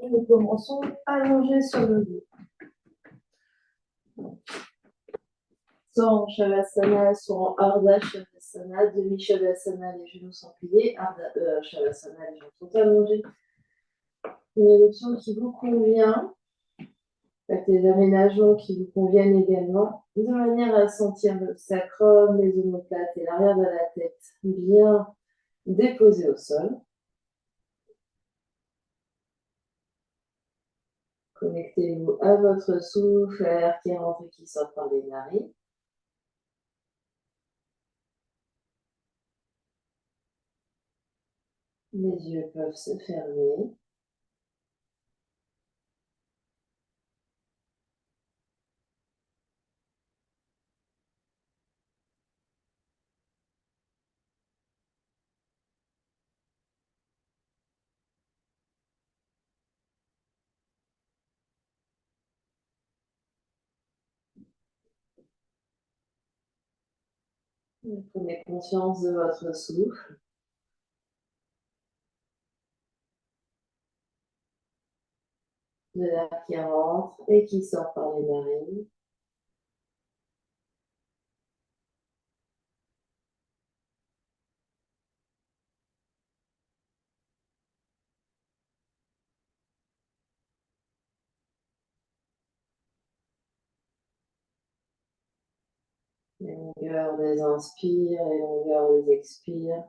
Nous commençons allongés sur le dos. Soit en Shavasana, soit en Ardha Shavasana. Demi-Shavasana, les genoux sont pliés. Shavasana, les jambes sont allongées. Une émotion qui vous convient. Faites les aménagements qui vous conviennent également, de manière à sentir le sacrum, les omoplates et l'arrière de la tête bien déposés au sol. Connectez-vous à votre souffle, à l'air qui rentre et qui sort par les narines. Les yeux peuvent se fermer. Prenez conscience de votre souffle, de l'air qui rentre et qui sort par les narines. Les longueurs des inspires et les longueurs des expires.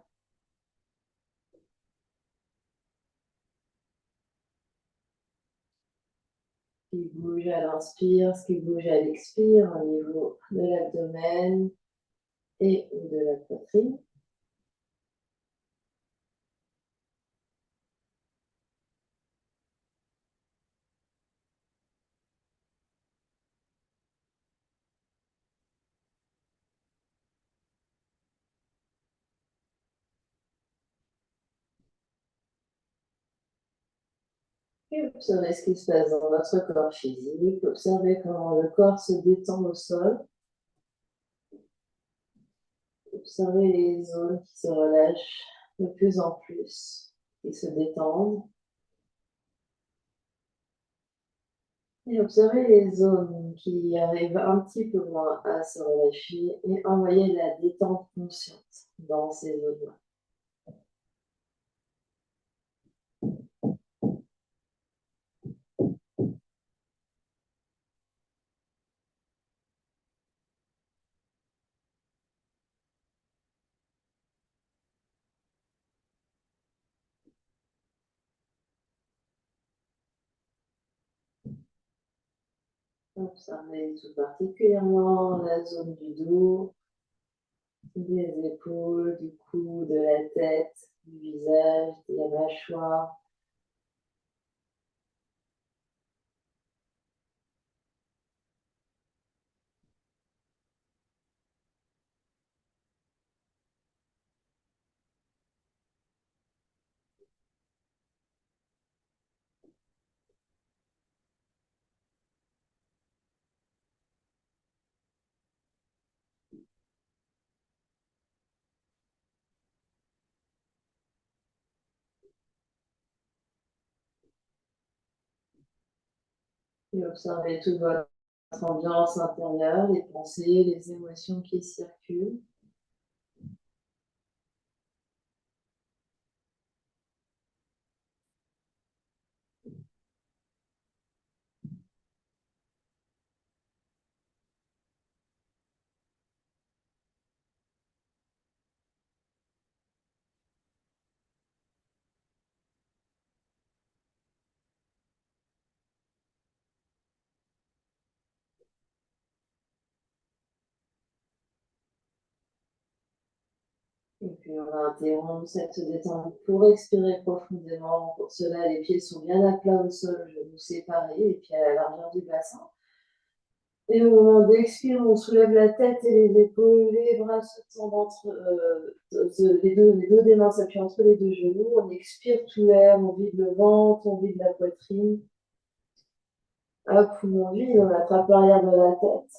Ce qui bouge à l'inspire, ce qui bouge à l'expire au niveau de l'abdomen et de la poitrine. Et observez ce qui se passe dans votre corps physique. Observez comment le corps se détend au sol. Observez les zones qui se relâchent de plus en plus, qui se détendent. Et observez les zones qui arrivent un petit peu moins à se relâcher et envoyez de la détente consciente dans ces zones-là. Observez tout particulièrement la zone du dos, des épaules, du cou, de la tête, du visage, de la mâchoire. Et observez toute votre ambiance intérieure, les pensées, les émotions qui circulent. Et puis on va interrompre cette détente pour expirer profondément. Pour cela, les pieds sont bien à plat au sol, genoux séparés, les pieds à la largeur du bassin. Et au moment d'expirer, on soulève la tête et les épaules, les bras se tendent entre les deux des mains s'appuient entre les deux genoux. On expire tout l'air, on vide le ventre, on vide la poitrine. Hop, on vide, on attrape l'arrière de la tête.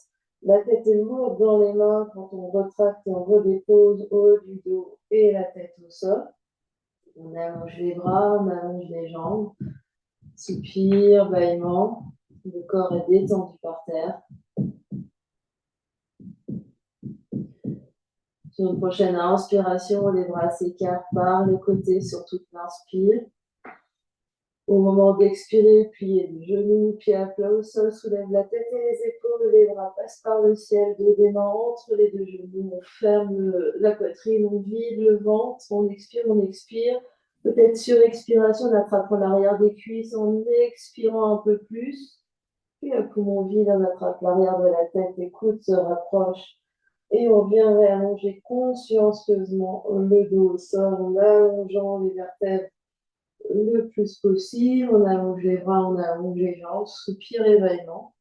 La tête est lourde dans les mains quand on retracte et on redépose au haut du dos et la tête au sol. On allonge les bras, on allonge les jambes. Soupir, bâillement. Le corps est détendu par terre. Sur une prochaine inspiration, les bras s'écartent par les côtés sur toute l'inspire. Au moment d'expirer, pliez les genoux, pieds à plat au sol, soulève la tête et les épaules, les bras passent par le ciel, dos des mains entre les deux genoux, on ferme la poitrine, on vide le ventre, on expire, peut-être sur expiration, on attrape l'arrière des cuisses en expirant un peu plus, puis le poumon vide, on attrape l'arrière de la tête, les coudes se rapprochent, et on vient réallonger consciencieusement le dos au sol en allongeant les vertèbres le plus possible. On allonge les bras, on allonge les jambes, soupir et bâillement.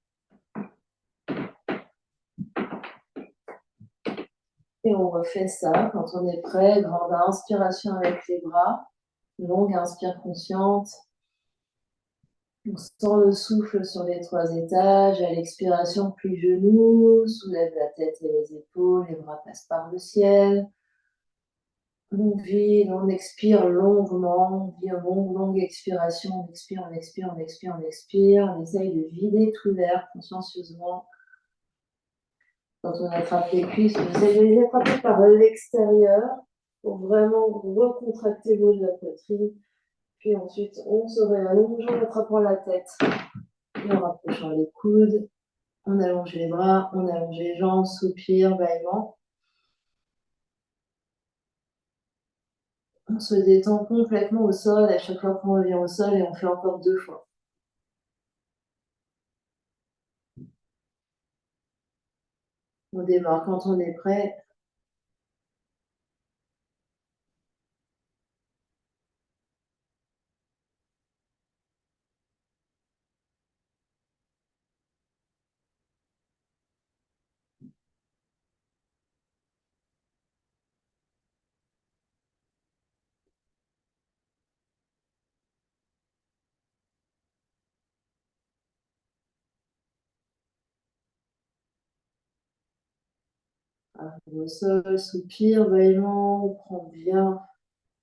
Et on refait ça quand on est prêt. Grande inspiration avec les bras, longue inspire consciente. On sent le souffle sur les 3 étages. À l'expiration, plie genoux, soulève la tête et les épaules, les bras passent par le ciel. On vide, on expire longuement, on vit une longue expiration, on expire, on expire, on expire, on expire. On essaye de vider tout l'air consciencieusement. Quand on attrape les cuisses, on essaye de les attraper par l'extérieur pour vraiment recontracter le haut de la poitrine. Puis ensuite, on se réallonge en attrapant la tête et en rapprochant les coudes. On allonge les bras, on allonge les jambes, soupir, bâillement. On se détend complètement au sol à chaque fois qu'on revient au sol et on fait encore 2 fois. On démarre quand on est prêt. Arrive au sol, soupir, bâillement. On prend bien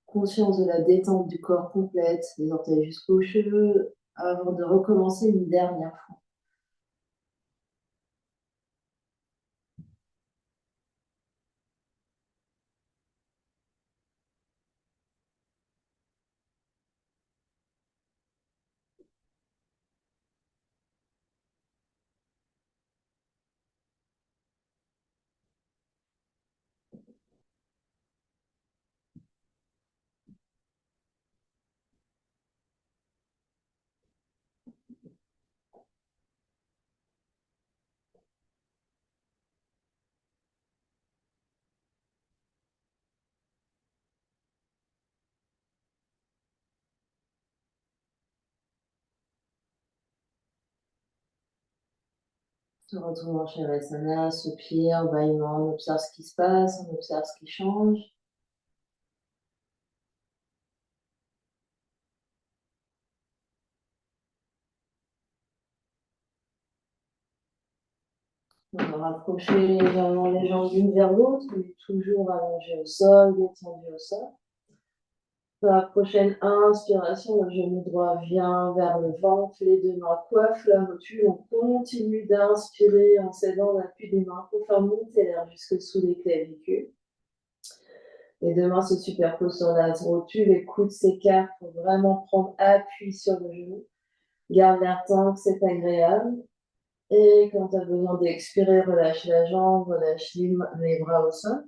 conscience de la détente du corps complète, des orteils jusqu'aux cheveux, avant de recommencer une dernière fois. Se retrouve en Shavasana, soupir, bâillement, on observe ce qui se passe, on observe ce qui change. On va rapprocher légèrement les jambes l'une vers l'autre, mais toujours allongé au sol, détendu au sol. Pour la prochaine inspiration, le genou droit vient vers le ventre, les 2 mains coiffent la rotule. On continue d'inspirer en s'aidant l'appui des mains pour faire monter l'air jusque sous les clavicules. Les 2 mains se superposent sur la rotule, les coudes s'écartent pour vraiment prendre appui sur le genou. Garde l'air tant que c'est agréable. Et quand tu as besoin d'expirer, relâche la jambe, relâche les bras au sol.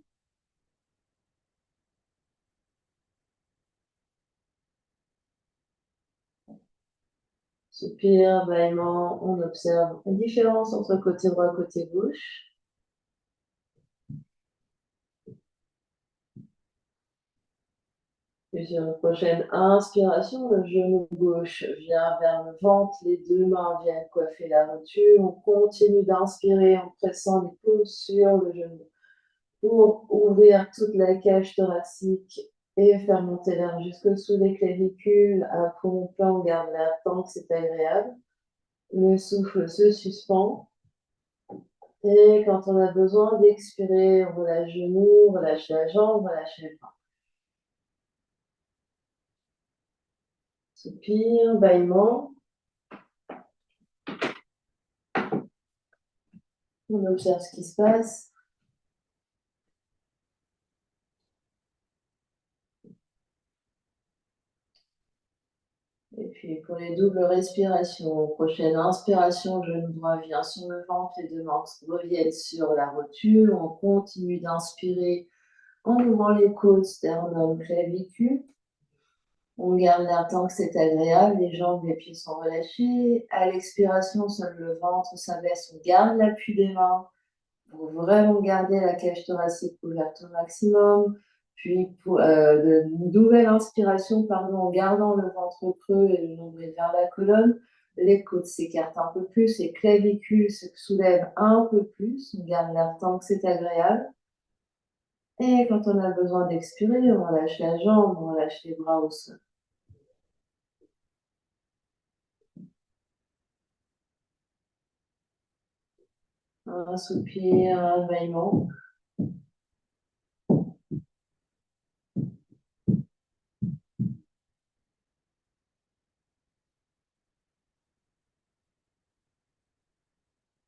Soupir, bâillement, on observe la différence entre côté droit et côté gauche. Puis sur une prochaine inspiration, le genou gauche vient vers le ventre, les 2 mains viennent coiffer la rotule. On continue d'inspirer en pressant les pouces sur le genou pour ouvrir toute la cage thoracique et faire monter l'air jusque sous les clavicules. À poumon plein, on garde l'air tant que c'est agréable. Le souffle se suspend. Et quand on a besoin d'expirer, on relâche le genou, on relâche la jambe, on relâche les bras. Soupir, bâillement. On observe ce qui se passe. Et puis pour les doubles respirations, prochaine inspiration, genou droit vient sur le ventre, les deux mains reviennent sur la rotule. On continue d'inspirer en ouvrant les côtes, sternum, clavicule. On garde l'air tant que c'est agréable, les jambes, les pieds sont relâchés. À l'expiration, seul le ventre s'abaisse, on garde l'appui des mains pour vraiment garder la cage thoracique ouverte au maximum. Puis, pour une nouvelle inspiration, en gardant le ventre creux et le nombril vers la colonne, les côtes s'écartent un peu plus, les clavicules se soulèvent un peu plus. On garde l'air tant que c'est agréable. Et quand on a besoin d'expirer, on relâche la jambe, on relâche les bras au sol. Un soupir, un bâillement.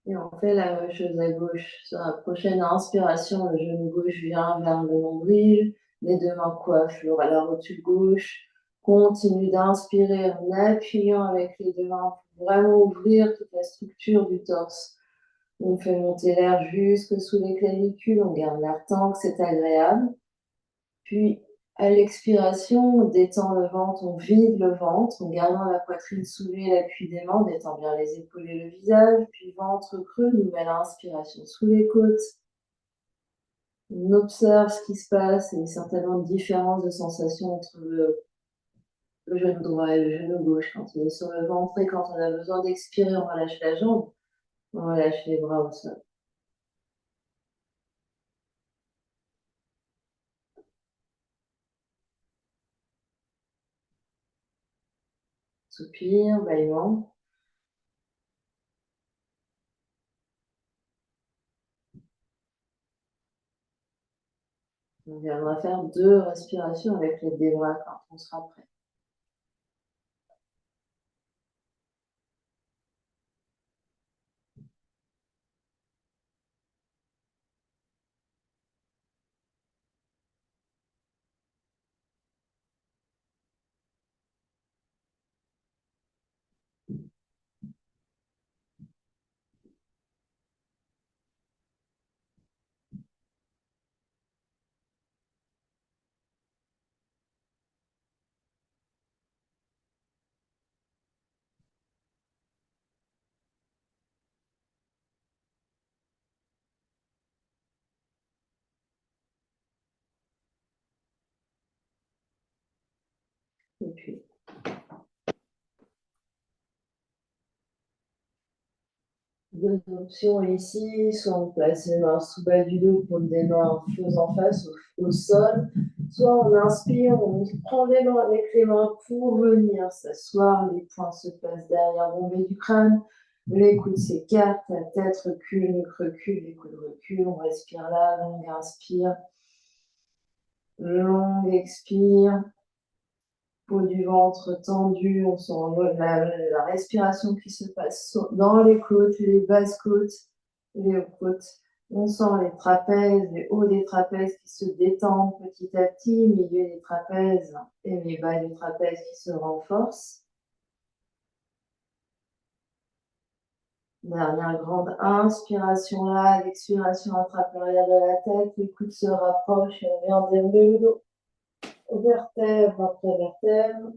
Et on fait la même chose à gauche. Sur la prochaine inspiration, le genou gauche vient vers le nombril, les deux mains coiffent la rotule gauche. Continue d'inspirer en appuyant avec les deux mains pour vraiment ouvrir toute la structure du torse. On fait monter l'air jusque sous les clavicules, on garde l'air tant que c'est agréable. Puis, à l'expiration, on détend le ventre, on vide le ventre, en gardant la poitrine soulevée, l'appui des mains, on détend bien les épaules et le visage. Puis, ventre creux, nouvelle inspiration sous les côtes. On observe ce qui se passe et certainement une différence de sensation entre le genou droit et le genou gauche. Quand on est sur le ventre et quand on a besoin d'expirer, on relâche la jambe, on relâche les bras au sol. Soupir, bâillement. On viendra faire 2 respirations avec les deux bras quand on sera prêt. Et puis, deux options ici, soit on place les mains sous bas du dos pour des mains faisant face au sol, soit on inspire, on prend les mains avec les mains pour venir s'asseoir, les poings se placent derrière bombée du crâne, les coudes s'écartent, la tête recule, nuque recule, les coudes reculent, on respire là, longue inspire, longue expire. Peau du ventre tendue, on sent la respiration qui se passe dans les côtes, les basses côtes, les hautes côtes. On sent les trapèzes, les hauts des trapèzes qui se détendent petit à petit, milieu des trapèzes et les bas du trapèze qui se renforcent. Dernière grande inspiration là, l'expiration attrape l'arrière de la tête, les coudes se rapprochent et on vient dérouler le dos. Vertèbre après vertèbre.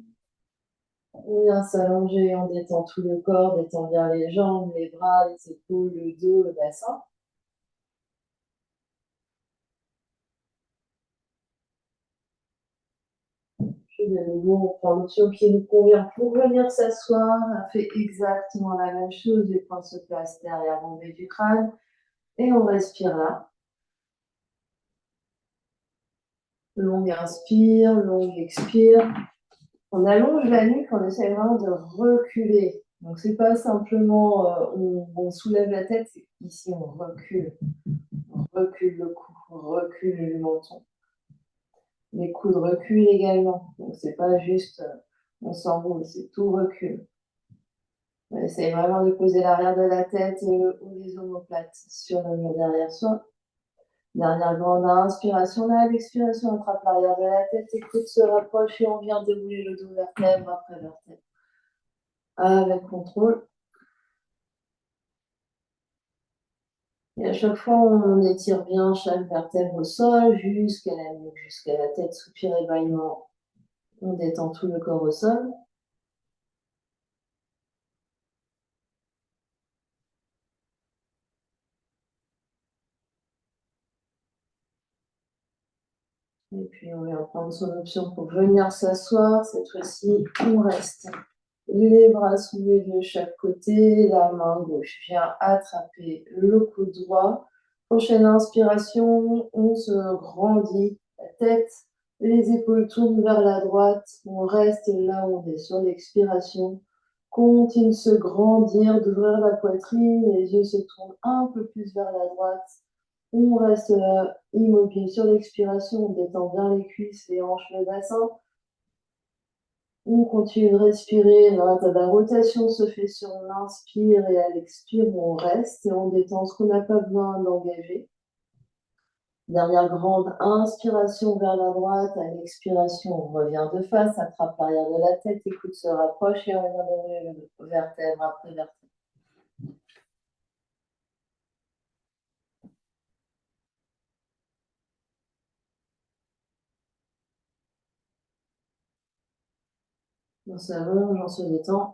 On vient s'allonger, on détend tout le corps, détend bien les jambes, les bras, les épaules, le dos, le bassin. Puis de nouveau, on prend l'option qui nous convient pour venir s'asseoir. On fait exactement la même chose. Les poings se placent derrière l'onglet du crâne et on respire là. Longue inspire, longue expire. On allonge la nuque, on essaie vraiment de reculer. Donc, c'est pas simplement on soulève la tête, ici on recule. On recule le cou, on recule le menton. Les coudes reculent également. Donc, c'est pas juste on s'enroule, c'est tout recul. On essaye vraiment de poser l'arrière de la tête ou les omoplates sur le mur derrière soi. Dernière grande inspiration là, l'expiration attrape l'arrière de la tête, écoute, se rapproche et on vient dérouler le dos vertèbre après vertèbre. Avec contrôle. Et à chaque fois, on étire bien chaque vertèbre au sol jusqu'à la nuque, jusqu'à la tête, soupir et bâillement. On détend tout le corps au sol. Et puis, on vient prendre son option pour venir s'asseoir. Cette fois-ci, on reste. Les bras soulevés de chaque côté, la main gauche vient attraper le coude droit. Prochaine inspiration, on se grandit la tête, les épaules tournent vers la droite. On reste là où on est sur l'expiration. Continue de se grandir, d'ouvrir la poitrine, les yeux se tournent un peu plus vers la droite. On reste là, immobile sur l'expiration, on détend bien les cuisses, les hanches, le bassin. On continue de respirer, la rotation se fait sur l'inspire et à l'expire, on reste et on détend ce qu'on n'a pas besoin d'engager. Dernière grande inspiration vers la droite, à l'expiration, on revient de face, attrape l'arrière de la tête, écoute, se rapproche et on revient de vertèbre après vertèbre. On s'allonge, on se détend.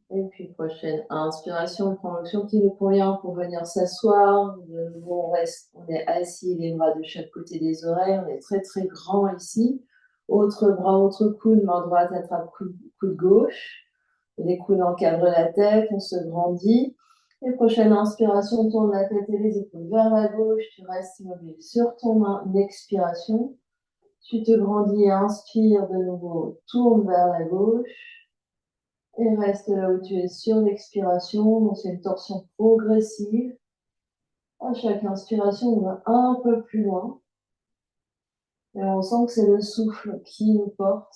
Et puis, prochaine inspiration, on prend l'option qui nous convient pour venir s'asseoir. De nouveau, on reste, on est assis, les bras de chaque côté des oreilles. On est très, très grand ici. Autre bras, autre coude, main droite attrape coude gauche. Les coudes encadrent la tête, on se grandit. Et prochaine inspiration, on tourne la tête et les épaules vers la gauche. Tu restes immobile sur ton main. Une expiration. Tu te grandis et inspire de nouveau. Tourne vers la gauche. Et reste là où tu es sur l'expiration. Donc, c'est une torsion progressive. À chaque inspiration, on va un peu plus loin. Et on sent que c'est le souffle qui nous porte.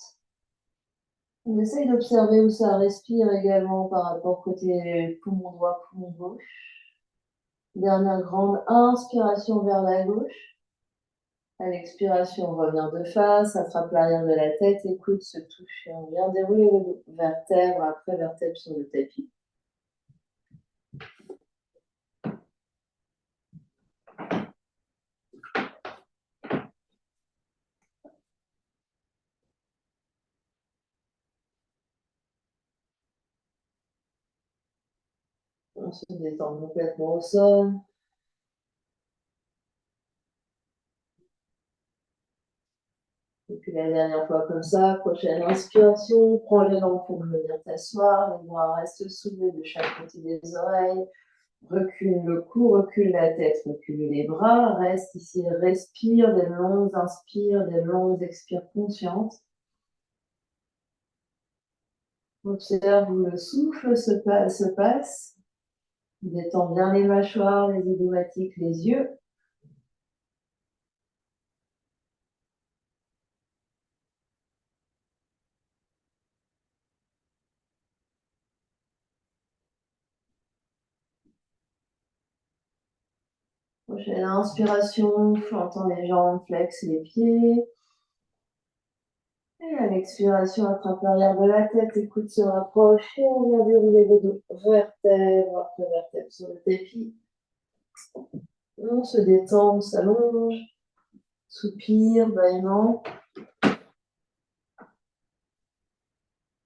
On essaye d'observer où ça respire également par rapport côté poumon droit, poumon gauche. Dernière grande inspiration vers la gauche. À l'expiration, on revient de face, attrape l'arrière de la tête, écoute, se touche et on vient dérouler le dos. Vertèbre après vertèbre sur le tapis. On se détend complètement au sol. Et puis la dernière fois comme ça, prochaine inspiration, prends l'élan pour venir t'asseoir, les bras restent soulevés de chaque côté des oreilles, recule le cou, recule la tête, recule les bras, reste ici, respire des longues inspires, des longues expires conscientes. Observe où le souffle se passe, détends bien les mâchoires, les zygomatiques, les yeux. Prochaine inspiration, entends les jambes, flex les pieds. Et à l'expiration, attrape l'arrière de la tête, écoute se rapproche et on vient dérouler le dos. Vertèbre après vertèbre sur le tapis. On se détend, on s'allonge, soupir, bâillement.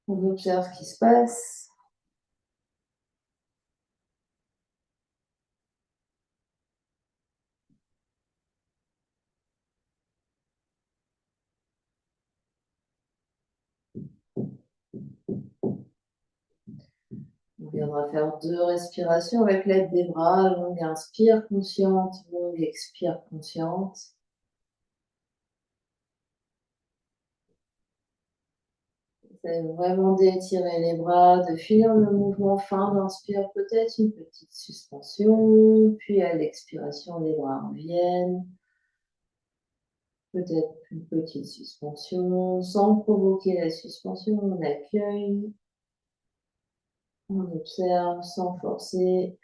On observe ce qui se passe. On viendra faire 2 respirations avec l'aide des bras. Longue inspire consciente, longue expire consciente. Essayez vraiment d'étirer les bras, de finir le mouvement fin d'inspire, peut-être une petite suspension. Puis à l'expiration, les bras reviennent. Peut-être une petite suspension, sans provoquer la suspension, on accueille, on observe sans forcer.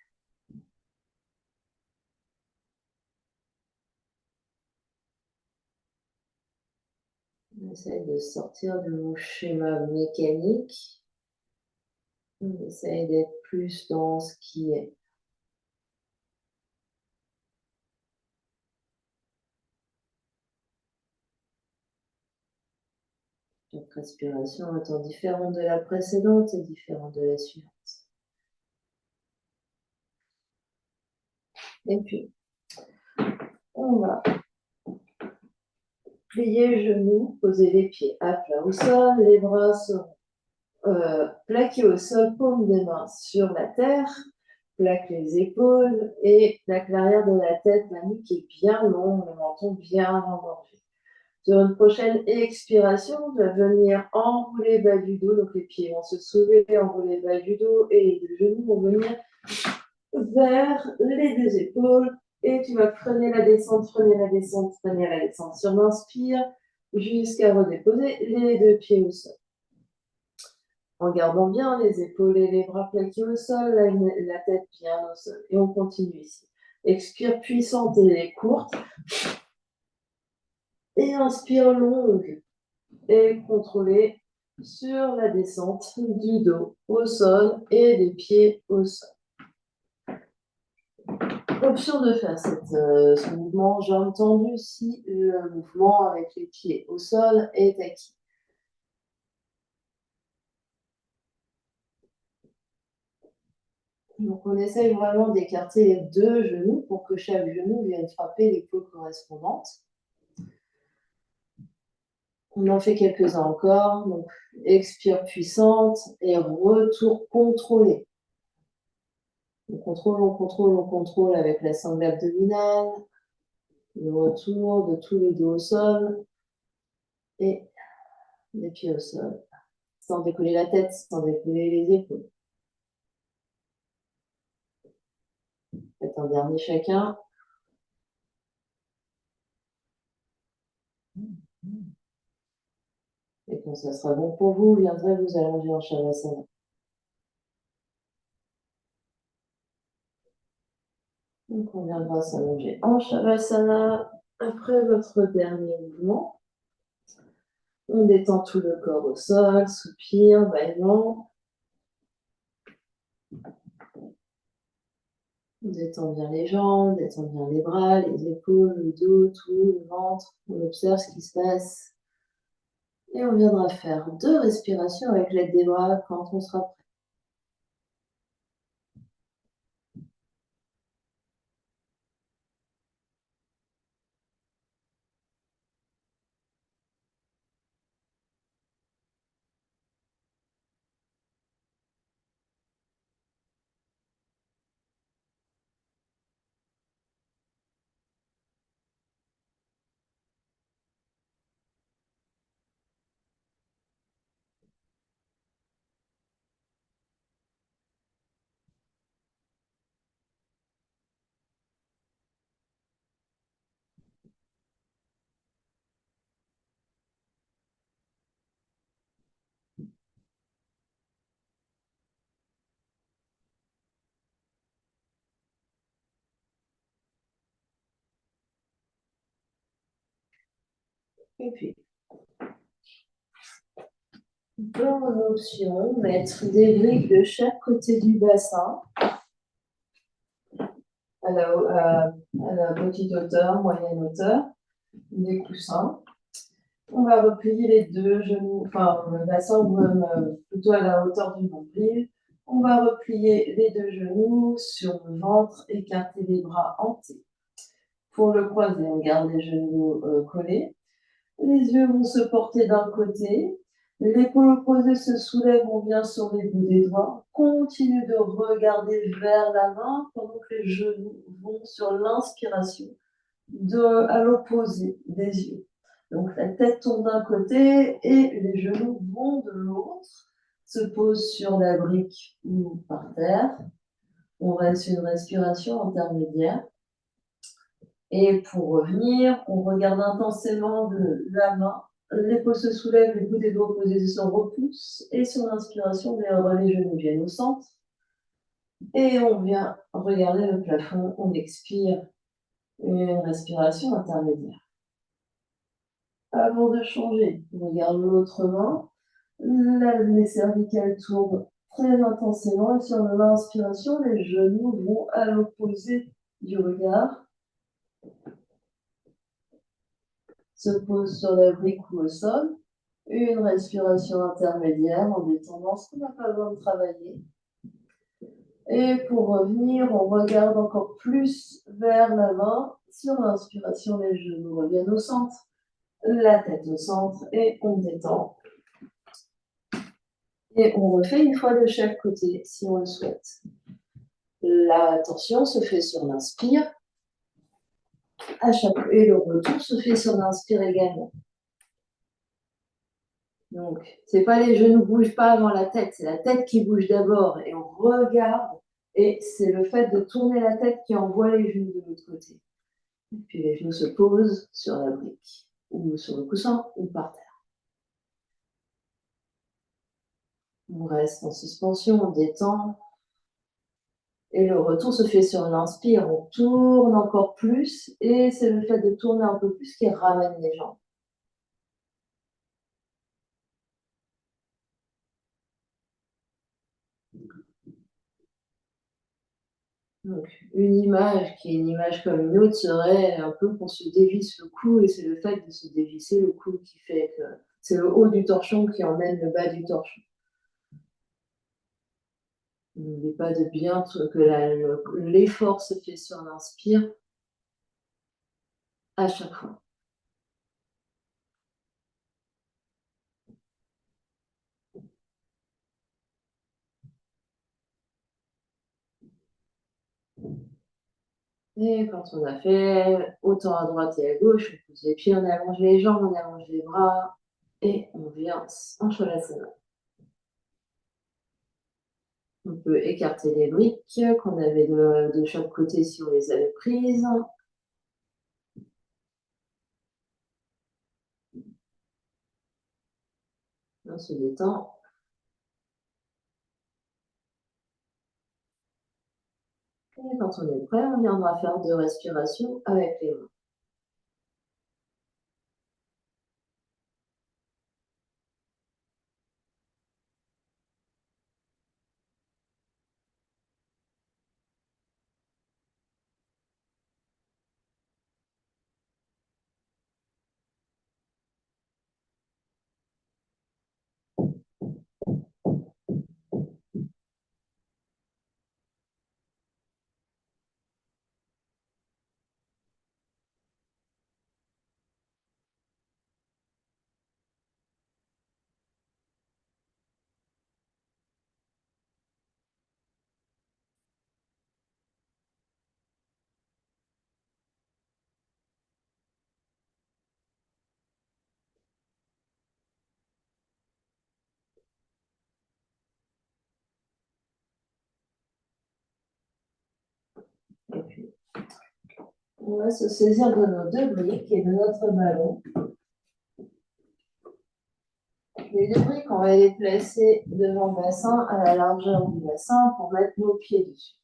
On essaye de sortir de mon schéma mécanique. On essaye d'être plus dans ce qui est. Chaque respiration étant différente de la précédente et différente de la suivante. Et puis, on va plier genoux, poser les pieds à plat au sol, les bras seront plaqués au sol, paume des mains sur la terre, plaque les épaules et plaque l'arrière de la tête, la nuque est bien longue, le menton bien engorgé. Sur une prochaine expiration, on va venir enrouler bas du dos, donc les pieds vont se soulever, enrouler bas du dos et les deux genoux vont venir vers les deux épaules et tu vas freiner la descente, freiner la descente, freiner la descente sur l'inspire jusqu'à redéposer les deux pieds au sol. En gardant bien les épaules et les bras plaqués au sol, la tête bien au sol. Et on continue ici. Expire puissante et courte. Et inspire longue et contrôlée sur la descente du dos au sol et des pieds au sol. Option de faire ce mouvement jambes tendues si le mouvement avec les pieds au sol est acquis. Donc on essaye vraiment d'écarter les deux genoux pour que chaque genou vienne frapper l'épaule correspondante. On en fait quelques-uns encore. Donc expire puissante et retour contrôlé. On contrôle, on contrôle, on contrôle avec la sangle abdominale. Le retour de tout le dos au sol et les pieds au sol. Sans décoller la tête, sans décoller les épaules. Faites un dernier chacun. Et quand ça sera bon pour vous, vous viendrez vous allonger en Shavasana. Donc on viendra s'allonger en Shavasana après votre dernier mouvement. On détend tout le corps au sol, soupir, bâillement. On détend bien les jambes, on détend bien les bras, les épaules, le dos, tout, le ventre. On observe ce qui se passe. Et on viendra faire 2 respirations avec l'aide des bras quand on sera prêt. Et puis, dans mon option, mettre des briques de chaque côté du bassin à la petite hauteur, moyenne hauteur, des coussins. On va replier les deux genoux, enfin le bassin plutôt à la hauteur du nombril. On va replier les deux genoux sur le ventre, écarter les bras en T. Pour le croiser, on garde les genoux collés. Les yeux vont se porter d'un côté. L'épaule opposée se soulève, on vient sur les bouts des doigts. Continue de regarder vers la main pendant que les genoux vont sur l'inspiration à l'opposé des yeux. Donc la tête tombe d'un côté et les genoux vont de l'autre, se posent sur la brique ou par terre. On reste une respiration intermédiaire. Et pour revenir, on regarde intensément de la main. L'épaule se soulève, le bout des doigts posés se repousse. Et sur l'inspiration, les genoux viennent au centre. Et on vient regarder le plafond. On expire une respiration intermédiaire. Avant de changer, on regarde l'autre main. Les cervicales tournent très intensément. Et sur l'inspiration, les genoux vont à l'opposé du regard. Se pose sur la brique ou au sol. Une respiration intermédiaire en détendant ce qu'on n'a pas besoin de travailler. Et pour revenir, on regarde encore plus vers l'avant. Sur l'inspiration, les genoux reviennent au centre, la tête au centre et on détend. Et on refait une fois de chaque côté si on le souhaite. La tension se fait sur l'inspire. Et le retour se fait sur l'inspire également. Donc, c'est pas les genoux bougent pas avant la tête, c'est la tête qui bouge d'abord et on regarde. Et c'est le fait de tourner la tête qui envoie les genoux de l'autre côté. Et puis les genoux se posent sur la brique ou sur le coussin ou par terre. On reste en suspension, on détend. Et le retour se fait sur l'inspire, on tourne encore plus et c'est le fait de tourner un peu plus qui ramène les jambes. Donc, une image qui est une image comme une autre serait un peu qu'on se dévisse le cou et c'est le fait de se dévisser le cou qui fait que c'est le haut du torchon qui emmène le bas du torchon. N'oubliez pas de bien que l'effort se fait sur l'inspire à chaque fois. Et quand on a fait autant à droite et à gauche, on pose les pieds, on allonge les jambes, on allonge les bras et on vient en Shavasana. On peut écarter les briques qu'on avait de chaque côté si on les avait prises. On se détend. Et quand on est prêt, on viendra faire 2 respirations avec les mains. Et puis, on va se saisir de nos 2 briques et de notre ballon. Les 2 briques, on va les placer devant le bassin, à la largeur du bassin, pour mettre nos pieds dessus.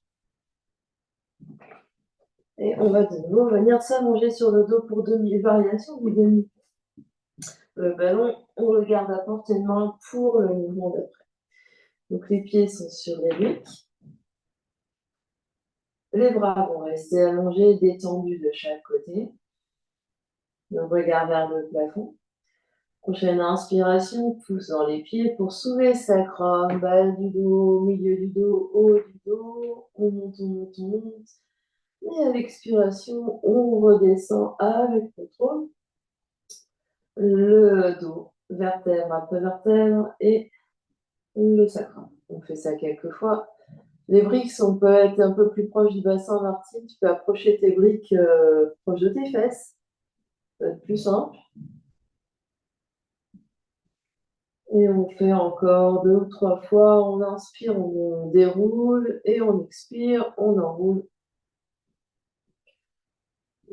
Et on va de nouveau venir s'allonger sur le dos pour demi-variation ou demi. Le ballon, on le garde à portée de main pour le mouvement d'après. Donc les pieds sont sur les briques. Les bras vont rester allongés, détendus de chaque côté. Le regard vers le plafond. Prochaine inspiration, pouce dans les pieds pour soulever sacrum, bas du dos, milieu du dos, haut du dos. On monte, on monte, on monte. Et à l'expiration, on redescend avec contrôle. Le dos, vertèbre après vertèbre et le sacrum. On fait ça quelques fois. Les briques, on peut être un peu plus proche du bassin, Martine. Tu peux approcher tes briques proche de tes fesses. Ça va être plus simple. Et on fait encore 2 ou 3 fois. On inspire, on déroule et on expire, on enroule.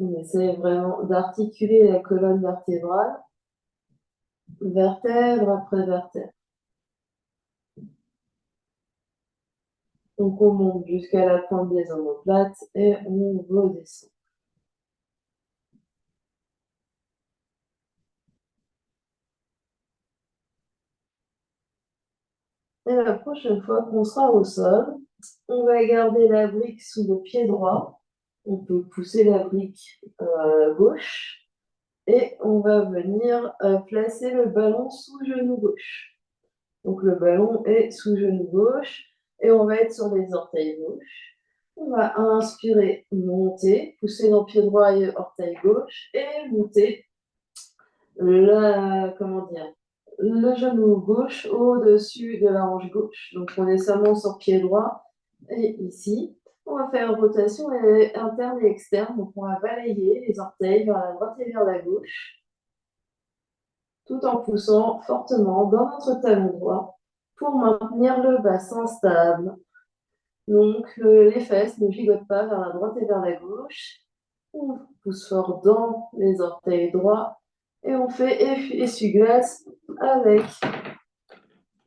On essaie vraiment d'articuler la colonne vertébrale, vertèbre après vertèbre. Donc on monte jusqu'à la pointe des omoplates et on redescend. Et la prochaine fois qu'on sera au sol, on va garder la brique sous le pied droit. On peut pousser la brique gauche et on va venir placer le ballon sous genou gauche. Donc le ballon est sous genou gauche et on va être sur les orteils gauche. On va inspirer, monter, pousser dans pied droit et orteil gauche et monter le genou gauche au-dessus de la hanche gauche. Donc on est seulement sur pied droit et ici. On va faire une rotation interne et externe. Donc on va balayer les orteils vers la droite et vers la gauche, tout en poussant fortement dans notre talon droit pour maintenir le bassin stable. Donc les fesses ne gigotent pas vers la droite et vers la gauche. On pousse fort dans les orteils droits et on fait essuie-glace avec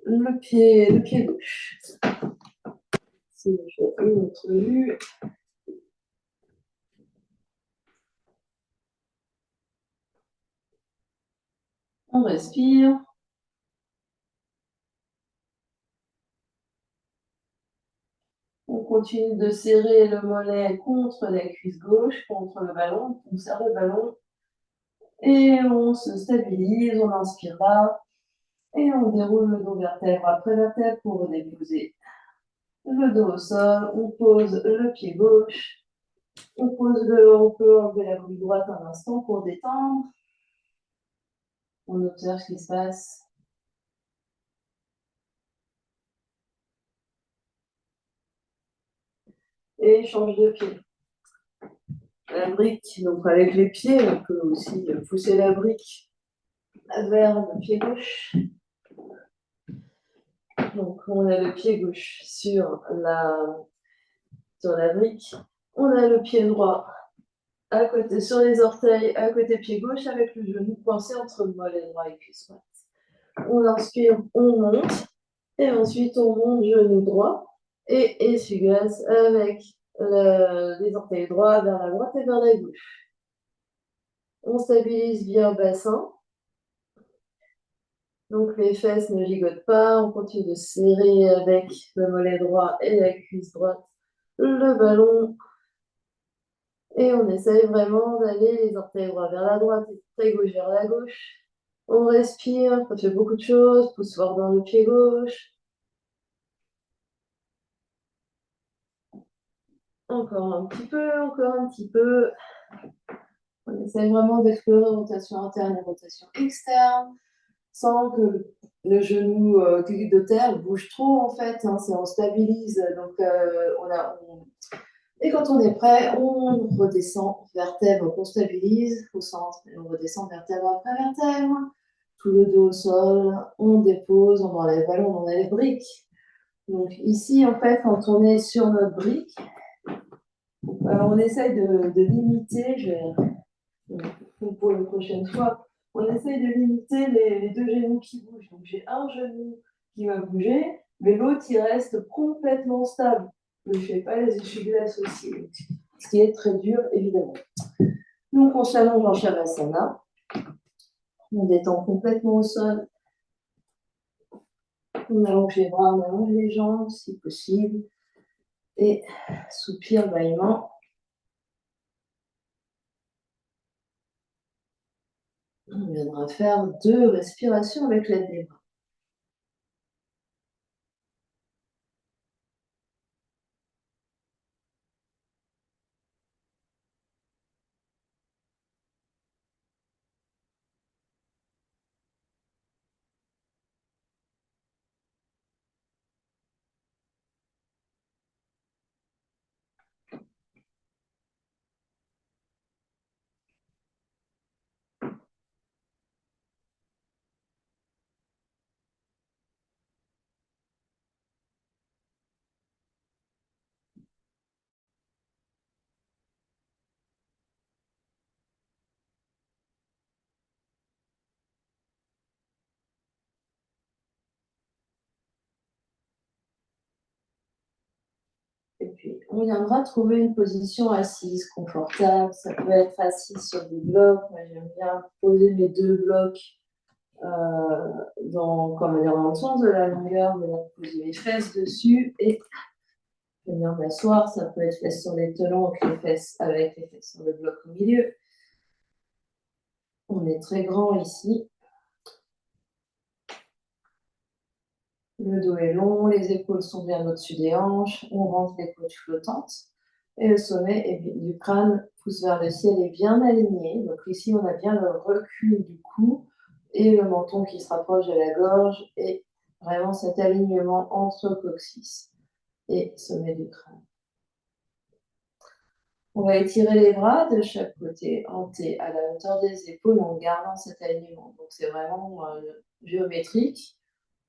le pied gauche. Si je fais une autre vue. On respire. On continue de serrer le mollet contre la cuisse gauche, contre le ballon. On serre le ballon et on se stabilise. On inspire là et on déroule le dos vertèbre après vertèbre pour déposer le dos au sol. On pose le pied gauche. On peut enlever la brique droite un instant pour détendre. On observe ce qui se passe. Et change de pied. La brique, donc avec les pieds, on peut aussi pousser la brique vers le pied gauche. Donc on a le pied gauche sur la brique. On a le pied droit à côté, sur les orteils, à côté pied gauche, avec le genou coincé entre le mollet droit et cuisse droite. On inspire, on monte, et ensuite on monte genou droit et essuie-glace avec les orteils droits vers la droite et vers la gauche. On stabilise bien le bassin. Donc les fesses ne gigotent pas, on continue de serrer avec le mollet droit et la cuisse droite le ballon. Et on essaye vraiment d'aller les orteils droits vers la droite, les orteils gauche vers la gauche. On respire, on fait beaucoup de choses, pousse fort dans le pied gauche. Encore un petit peu, encore un petit peu. On essaye vraiment d'explorer rotation interne et rotation externe, sans que le genou de terre bouge trop en fait. Hein, on stabilise. Donc Et quand on est prêt, on redescend vertèbre, on stabilise au centre et on redescend vertèbre après vertèbre. Tout le dos au sol, on dépose, on enlève le ballon, on enlève les briques. Donc ici, en fait, quand on est sur notre brique, on essaye de limiter, pour une prochaine fois, on essaye de limiter les deux genoux qui bougent. Donc j'ai un genou qui va bouger, mais l'autre, il reste complètement stable. Je ne fais pas les essuie-glaces aussi, ce qui est très dur, évidemment. Donc on s'allonge en Shavasana, on détend complètement au sol, on allonge les bras, on allonge les jambes si possible, et soupir, bâillement. On viendra faire 2 respirations avec l'aide des bras. On viendra trouver une position assise, confortable. Ça peut être assis sur des blocs. Moi, j'aime bien poser mes deux blocs comme dans le sens de la longueur, venir poser mes fesses dessus et venir m'asseoir. Ça peut être fesses sur les talons avec les fesses sur le bloc au milieu. On est très grand ici. Le dos est long, les épaules sont bien au-dessus des hanches, on rentre les côtes flottantes et le sommet du crâne pousse vers le ciel et bien aligné. Donc ici, on a bien le recul du cou et le menton qui se rapproche de la gorge et vraiment cet alignement entre coccyx et sommet du crâne. On va étirer les bras de chaque côté en T à la hauteur des épaules en gardant cet alignement. Donc c'est vraiment géométrique.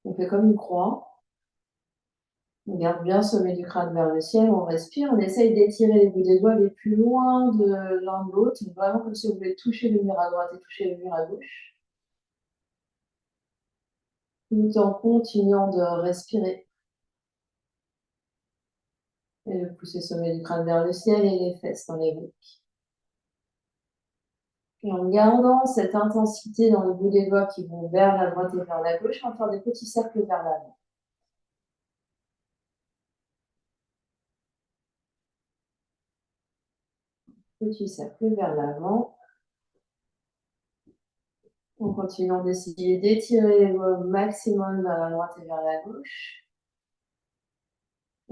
On fait comme une croix. On garde bien le sommet du crâne vers le ciel, on respire, on essaye d'étirer les bouts des doigts les plus loin de l'un de l'autre, vraiment comme si vous voulez toucher le mur à droite et toucher le mur à gauche, tout en continuant de respirer et de pousser le sommet du crâne vers le ciel et les fesses dans les briques. Et en gardant cette intensité dans le bout des doigts qui vont vers la droite et vers la gauche, on va faire des petits cercles vers l'avant. Petit cercle vers l'avant. En continuant d'essayer d'étirer les doigts au maximum vers la droite et vers la gauche.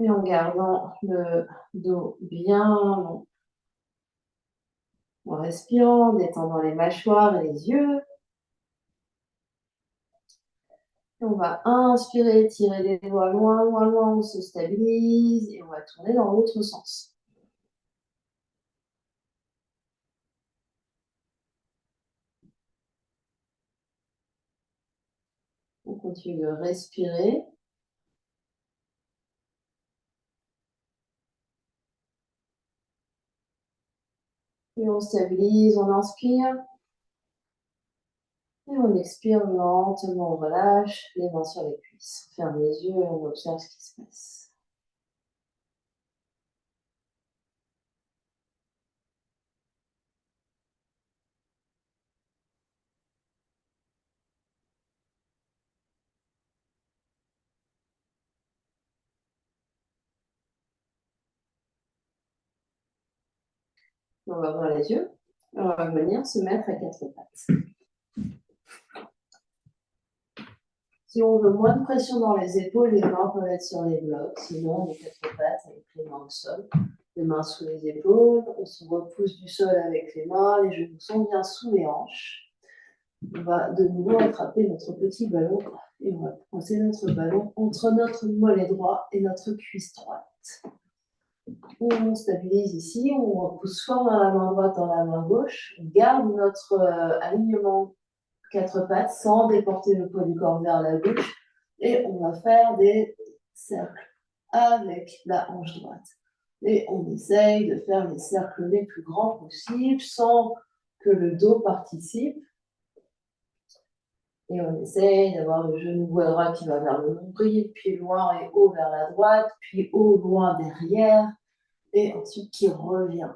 Et en gardant le dos bien long. En respirant, détendant les mâchoires et les yeux. Et on va inspirer, tirer les doigts loin, loin, loin, on se stabilise et on va tourner dans l'autre sens. On continue de respirer. Et on stabilise, on inspire. Et on expire lentement, on relâche les mains sur les cuisses. On ferme les yeux et on observe ce qui se passe. On va ouvrir les yeux. On va venir se mettre à quatre pattes. Si on veut moins de pression dans les épaules, les mains peuvent être sur les blocs. Sinon, on est quatre pattes avec les mains au sol. Les mains sous les épaules. On se repousse du sol avec les mains. Les genoux sont bien sous les hanches. On va de nouveau attraper notre petit ballon et on va poser notre ballon entre notre mollet droit et notre cuisse droite. On stabilise ici, on repousse fort dans la main droite, dans la main gauche. On garde notre alignement quatre pattes sans déporter le poids du corps vers la gauche. Et on va faire des cercles avec la hanche droite. Et on essaye de faire les cercles les plus grands possibles sans que le dos participe. Et on essaye d'avoir le genou droit qui va vers le nombril, puis loin et haut vers la droite, puis haut, loin derrière, et ensuite qui revient.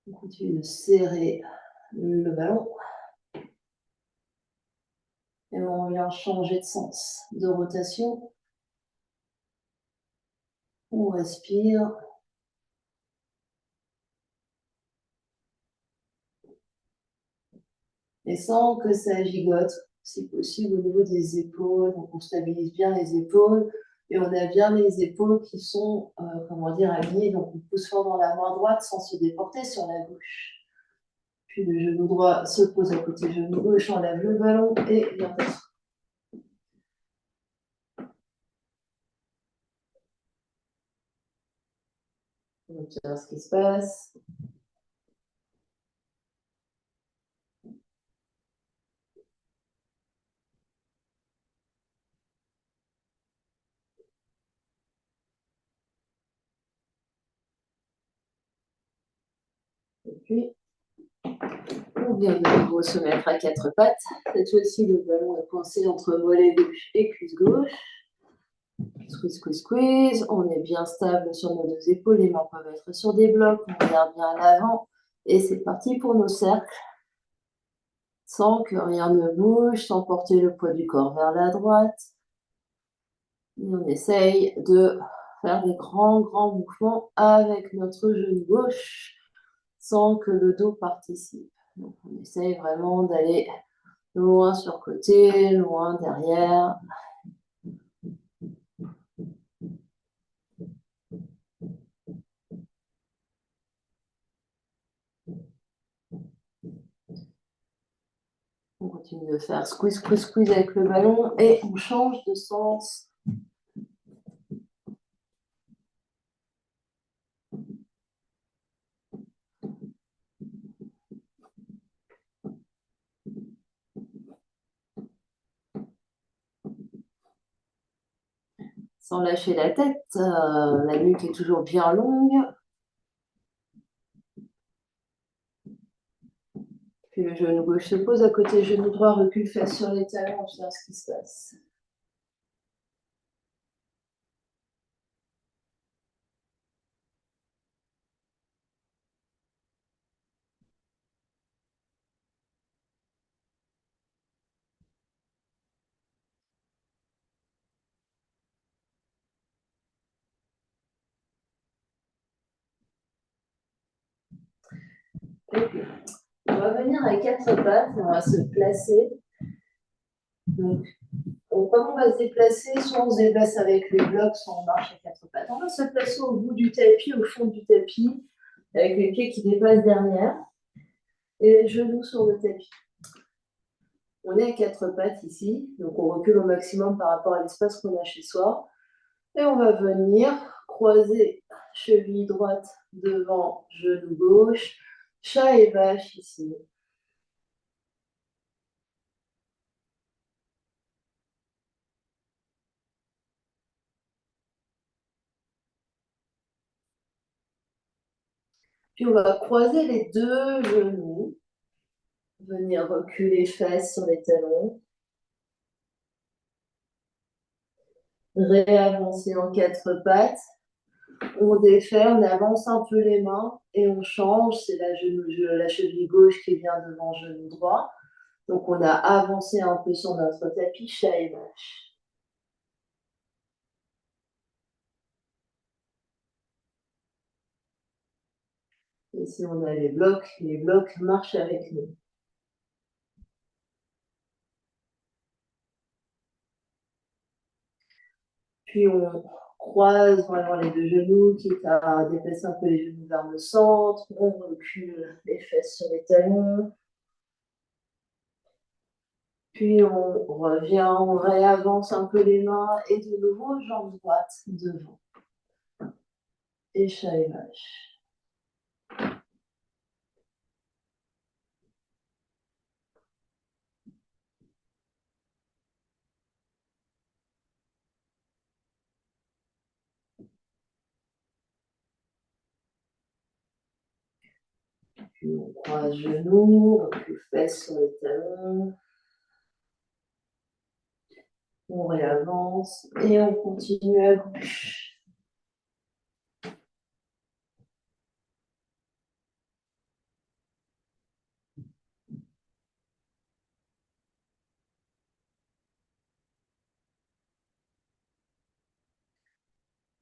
On continue de serrer le ballon. Et on vient changer de sens, de rotation. On respire. Et sans que ça gigote, si possible, au niveau des épaules. Donc on stabilise bien les épaules. Et on a bien les épaules qui sont, alignées. Donc on pousse fort dans la main droite sans se déporter sur la gauche. Puis le genou droit se pose à côté du genou gauche, on lève le ballon et l'inverse. On observe ce qui se passe. Et puis, On vient de nouveau se mettre à quatre pattes. Cette fois-ci, le ballon est coincé entre mollet gauche et cuisse gauche. Squeeze, squeeze, squeeze. On est bien stable sur nos deux épaules. Les mains peuvent être sur des blocs. On regarde bien à l'avant. Et c'est parti pour nos cercles. Sans que rien ne bouge, sans porter le poids du corps vers la droite. Et on essaye de faire des grands, grands mouvements avec notre genou gauche sans que le dos participe. Donc, on essaye vraiment d'aller loin sur le côté, loin derrière. On continue de faire squeeze, squeeze, squeeze avec le ballon et on change de sens. Sans lâcher la tête, la nuque est toujours bien longue. Puis le genou gauche se pose à côté, genou droit, recule face sur les talons, on observe ce qui se passe. On va venir à quatre pattes, on va se placer. Donc, comme on va se déplacer, soit on se déplace avec les blocs, soit on marche à quatre pattes. On va se placer au bout du tapis, au fond du tapis, avec les pieds qui dépassent derrière et les genoux sur le tapis. On est à quatre pattes ici, donc on recule au maximum par rapport à l'espace qu'on a chez soi. Et on va venir croiser cheville droite devant genou gauche, chat et vache ici. Puis on va croiser les deux genoux, venir reculer fesses sur les talons, réavancer en quatre pattes, on défait, on avance un peu les mains et on change, c'est la cheville gauche qui vient devant genou droit. Donc on a avancé un peu sur notre tapis, chat et vache. Et si on a les blocs marchent avec nous. Puis on croise vraiment les deux genoux, quitte à déplacer un peu les genoux vers le centre. On recule les fesses sur les talons. Puis on revient, on réavance un peu les mains et de nouveau jambes droites devant. Et chat et vache. Puis on croise genoux, recule fesses sur les talons. On réavance et on continue à gauche.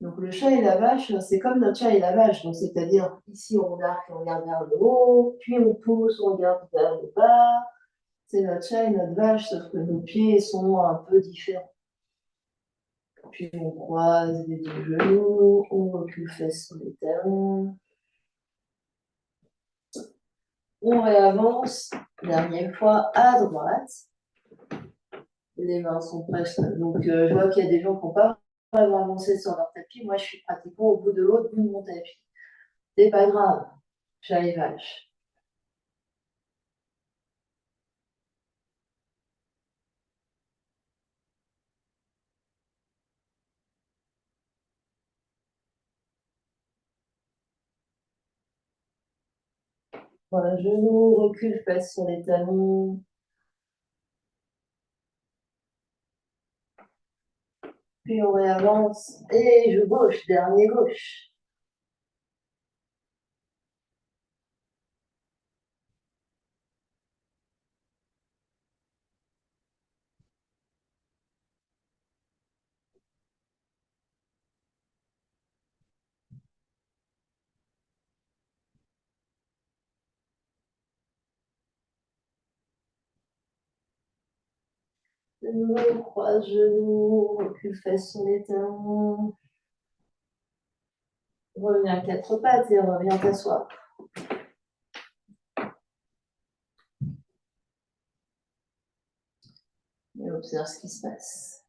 Donc le chat et la vache, c'est comme notre chat et la vache. Donc c'est-à-dire ici on arque, on regarde vers le haut, puis on pousse, on regarde vers le bas. C'est notre chat et notre vache, sauf que nos pieds sont un peu différents. Puis on croise les deux genoux, on recule fesses sur les talons. On réavance, dernière fois à droite. Les mains sont presque. Donc je vois qu'il y a des gens qui n'ont pas vraiment avancé sur leur tapis. Moi je suis pratiquement au bout de l'autre bout de mon tapis. C'est pas grave, chat et vache. Voilà, genou, recule, fesses sur les talons. Puis on réavance. Et je gauche, dernier gauche. De nouveau, croise genou, recule, fesses sur les talons. Reviens à quatre pattes et reviens t'asseoir. Et observe ce qui se passe.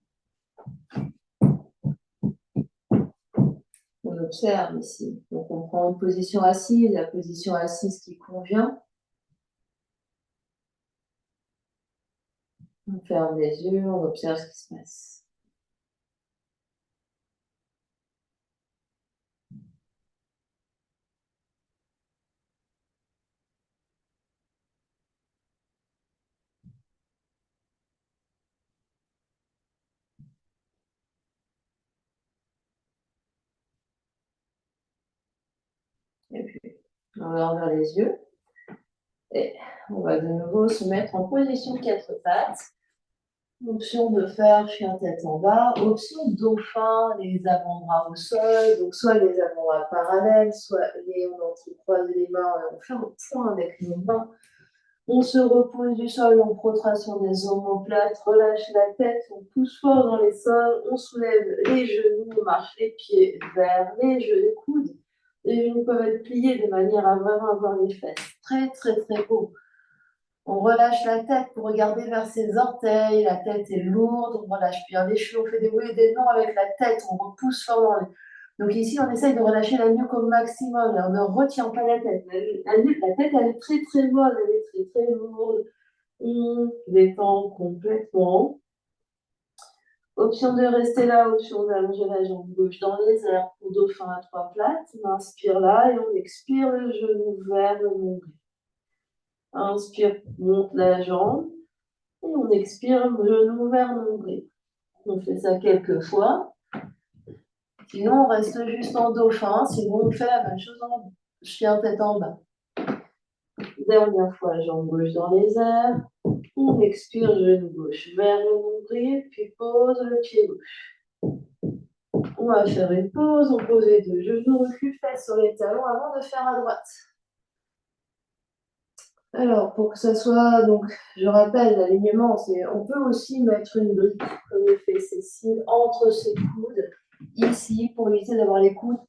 On observe ici. Donc on prend une position assise, la position assise qui convient. On ferme les yeux, on observe ce qui se passe. Et puis, on va ouvrir les yeux. Et on va de nouveau se mettre en position quatre pattes. Option de faire chien tête en bas. Option dauphin, les avant-bras au sol. Donc soit les avant-bras parallèles, soit on entrecroise les mains et on fait un point avec nos mains. On se repose du sol en protraction des omoplates, relâche la tête, on pousse fort dans les sols, on soulève les genoux, on marche les pieds vers les coudes. Les genoux peuvent être pliés de manière à vraiment avoir les fesses très très très haut. On relâche la tête pour regarder vers ses orteils, la tête est lourde, on relâche bien les cheveux, on fait des oui et des non avec la tête, on repousse fort dans les... Donc ici, on essaye de relâcher la nuque au maximum, on ne retient pas la tête. La tête, elle est très très molle, elle est très très lourde. On détend complètement. Option de rester là, option d'allonger la jambe gauche dans les airs pour dauphin à trois plates. On inspire là et on expire le genou vers le nombril. Inspire, monte la jambe et on expire le genou vers le nombril. On fait ça quelques fois. Sinon, on reste juste en dauphin. Sinon, on fait la même chose en chien tête en bas. Dernière fois, jambe gauche dans les airs. On expire, genou gauche vers le nombril, puis pose le pied gauche. On va faire une pause, on pose les deux genoux, recule, fesses sur les talons avant de faire à droite. Alors, pour que ça soit, donc, je rappelle, l'alignement, on peut aussi mettre une brique, comme le fait Cécile, entre ses coudes, ici, pour éviter d'avoir les coudes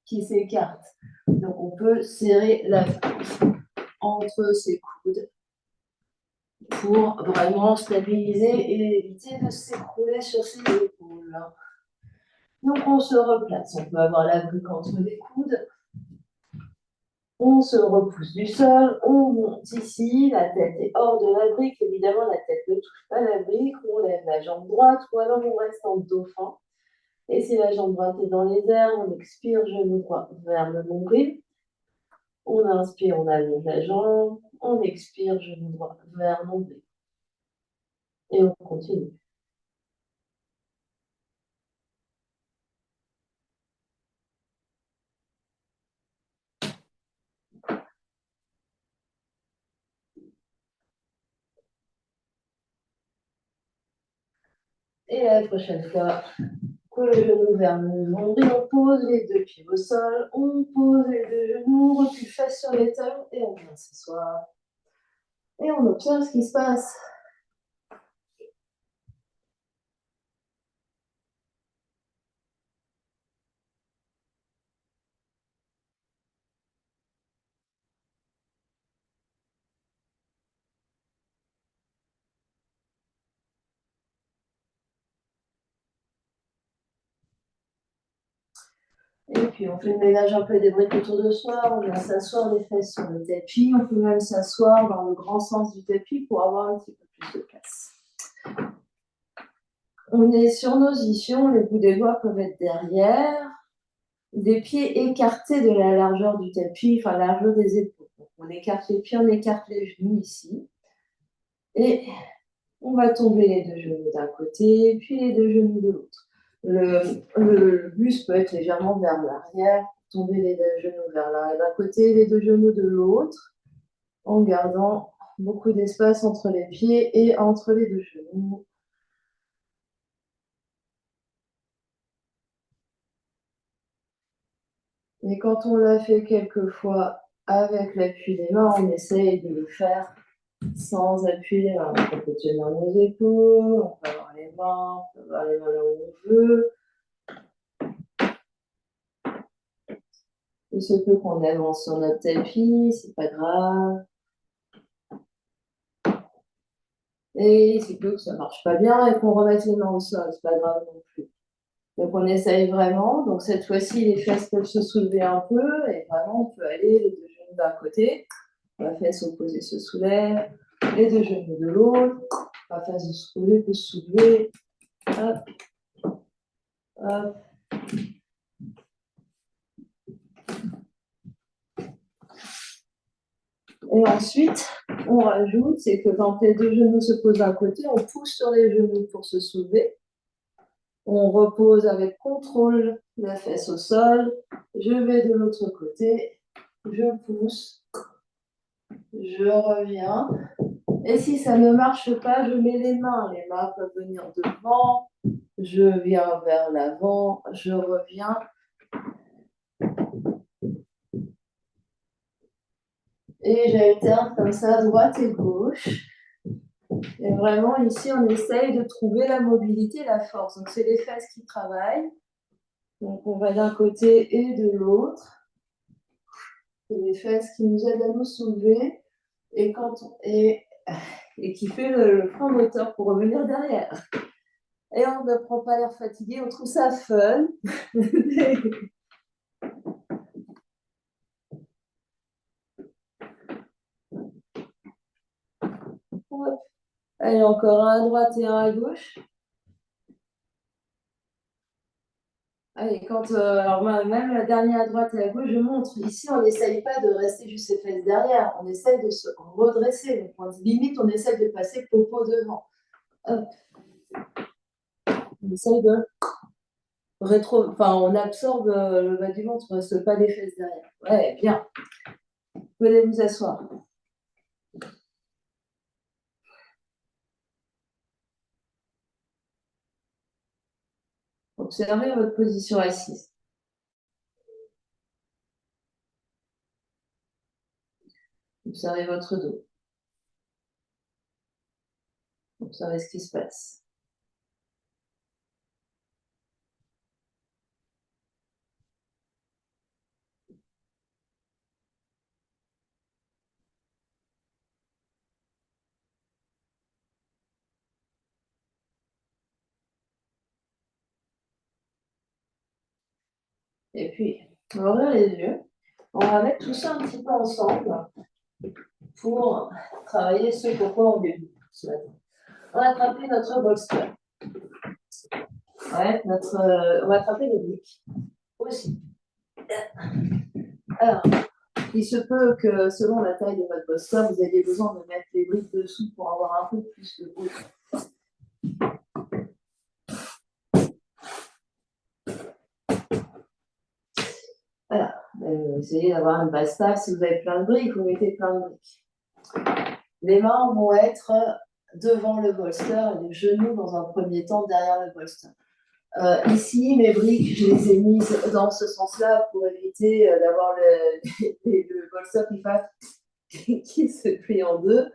qui s'écartent. Donc, on peut serrer la brique entre ses coudes pour vraiment stabiliser et éviter de s'écrouler sur ses épaules. Donc, on se replace. On peut avoir la brique entre les coudes. On se repousse du sol, on monte ici, la tête est hors de la brique, évidemment la tête ne touche pas la brique, on lève la jambe droite ou alors on reste en dauphin. Et si la jambe droite est dans les airs, on expire, genou droit vers le nombril. On inspire, on allonge la jambe, on expire, genou droit vers le nombril. Et on continue. Et la prochaine fois, le genou vers le nombril, on pose les deux pieds au sol, on pose les deux genoux, recule face sur les talons et on vient s'asseoir. Et on observe ce qui se passe. Et puis on fait le ménage un peu des briques autour de soi, on vient s'asseoir les fesses sur le tapis, on peut même s'asseoir dans le grand sens du tapis pour avoir un petit peu plus de place. On est sur nos ischions, les bouts des doigts peuvent être derrière, des pieds écartés de la largeur du tapis, enfin la largeur des épaules. On écarte les pieds, on écarte les genoux ici. Et on va tomber les deux genoux d'un côté, puis les deux genoux de l'autre. Le buste peut être légèrement vers l'arrière, tomber les deux genoux vers l'arrière d'un côté, les deux genoux de l'autre, en gardant beaucoup d'espace entre les pieds et entre les deux genoux. Et quand on l'a fait quelques fois avec l'appui des mains, on essaye de le faire sans appuyer les mains. On peut tenir nos épaules, on peut avoir les mains, on peut avoir les mains là où on veut. Il se peut qu'on avance sur notre tapis, c'est pas grave. Et il se peut que ça marche pas bien et qu'on remette les mains au sol, c'est pas grave non plus. Donc on essaye vraiment. Donc cette fois-ci, les fesses peuvent se soulever un peu et vraiment on peut aller les deux genoux d'un côté. La fesse opposée se soulève, les deux genoux de l'autre. La fesse opposée peut se soulever. Hop, hop. Et ensuite, on rajoute, c'est que quand les deux genoux se posent d'un côté, on pousse sur les genoux pour se soulever. On repose avec contrôle la fesse au sol. Je vais de l'autre côté. Je pousse. Je reviens. Et si ça ne marche pas, je mets les mains. Les mains peuvent venir devant. Je viens vers l'avant. Je reviens. Et j'alterne comme ça, droite et gauche. Et vraiment, ici, on essaye de trouver la mobilité, la force. Donc, c'est les fesses qui travaillent. Donc, on va d'un côté et de l'autre. C'est les fesses qui nous aident à nous soulever et qui fait le frein moteur pour revenir derrière. Et on ne prend pas l'air fatigué, on trouve ça fun. Allez, encore un à droite et un à gauche. Allez, alors même la dernière à droite et à gauche, je montre. Ici, on n'essaye pas de rester juste les fesses derrière, on essaye de se redresser. Donc, limite, on essaye de passer popo devant. Hop. On essaye de on absorbe le bas du ventre, on ne reste pas les fesses derrière. Ouais, bien. Vous allez vous asseoir. Observez votre position assise. Observez votre dos. Observez ce qui se passe. Et puis, on va ouvrir les yeux. On va mettre tout ça un petit peu ensemble pour travailler ce pourquoi on débute ce matin. On va attraper notre bolster. Ouais, on va attraper les briques aussi. Alors, il se peut que selon la taille de votre bolster, vous ayez besoin de mettre les briques dessous pour avoir un peu plus de hauteur. Voilà, essayez d'avoir une base stable. Si vous avez plein de briques, vous mettez plein de briques. Les mains vont être devant le bolster et les genoux dans un premier temps derrière le bolster. Ici, mes briques, je les ai mises dans ce sens-là pour éviter d'avoir le bolster qui se plie en deux.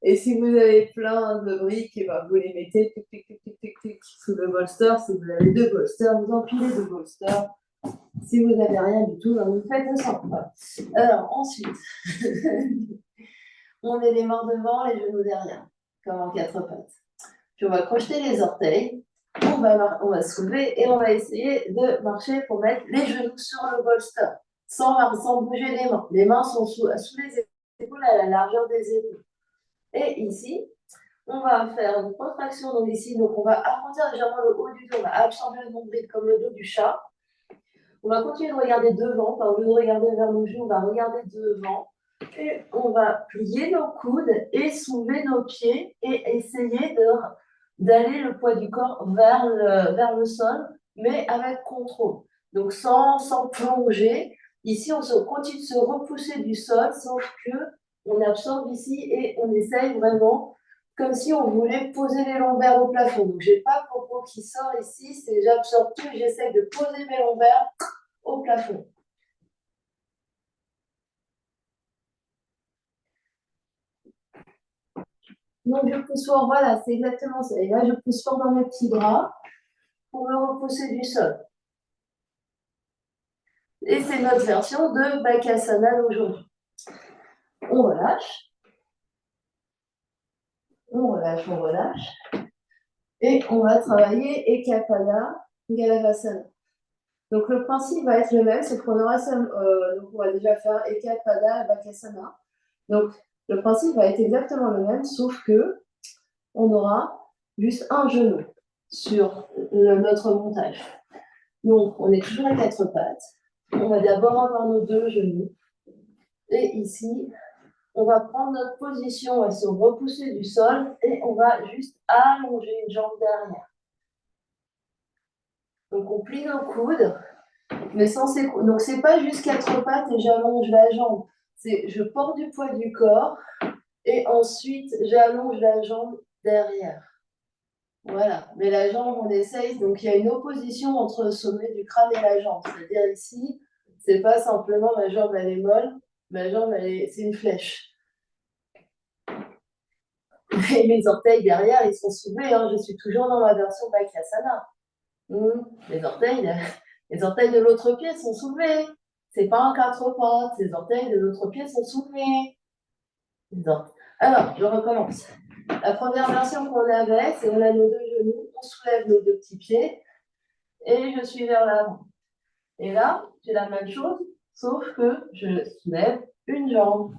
Et si vous avez plein de briques, et ben vous les mettez sous le bolster. Si vous avez deux bolsters, vous empilez deux bolsters. Si vous n'avez rien du tout, vous faites ça. Alors ensuite, on met les mains devant, les genoux derrière, comme en quatre pattes. Puis on va crocheter les orteils, on va se soulever et on va essayer de marcher pour mettre les genoux sur le bolster, sans bouger les mains. Les mains sont sous les épaules, à la largeur des épaules. Et ici, on va faire une contraction donc ici, donc on va arrondir légèrement le haut du dos, on va absorber le nombril comme le dos du chat. On va continuer de regarder devant, au lieu de regarder vers nos genoux, on va regarder devant. Et on va plier nos coudes et soulever nos pieds et essayer d'aller le poids du corps vers le sol, mais avec contrôle. Donc sans plonger. Ici, on continue de se repousser du sol, sauf que on absorbe ici et on essaye vraiment comme si on voulait poser les lombaires au plafond. Donc, je n'ai pas le popo qui sort ici, c'est j'absorbe tout et j'essaye de poser mes lombaires au plafond. Donc, je pousse fort, voilà, c'est exactement ça. Et là, je pousse fort dans mes petits bras pour me repousser du sol. Et c'est notre version de Bakasana aujourd'hui. On relâche. On relâche, on relâche. Et on va travailler Ekapada, Galavasana. Donc, le principe va être le même, c'est qu'on aura donc on va déjà faire Ekapada, Bakasana. Donc, le principe va être exactement le même, sauf que on aura juste un genou sur notre montage. Donc, on est toujours à quatre pattes. On va d'abord avoir nos deux genoux. Et ici, on va prendre notre position, on va se repousser du sol et on va juste allonger une jambe derrière. Donc, on plie nos coudes, mais sans ces coudes. Donc, c'est pas juste quatre pattes et j'allonge la jambe. C'est je porte du poids du corps et ensuite, j'allonge la jambe derrière. Voilà, mais la jambe, on essaye. Donc, il y a une opposition entre le sommet du crâne et la jambe. C'est-à-dire ici, c'est pas simplement ma jambe, elle est molle. Ma jambe, c'est une flèche. Et mes orteils derrière, ils sont soulevés. Hein. Je suis toujours dans ma version Bakasana. Les orteils de l'autre pied sont soulevés. C'est pas en quatre pattes. Les orteils de l'autre pied sont soulevés. Alors, je recommence. La première version qu'on avait, c'est on a nos deux genoux, on soulève nos deux petits pieds et je suis vers l'avant. Et là, j'ai la même chose, sauf que je soulève une jambe.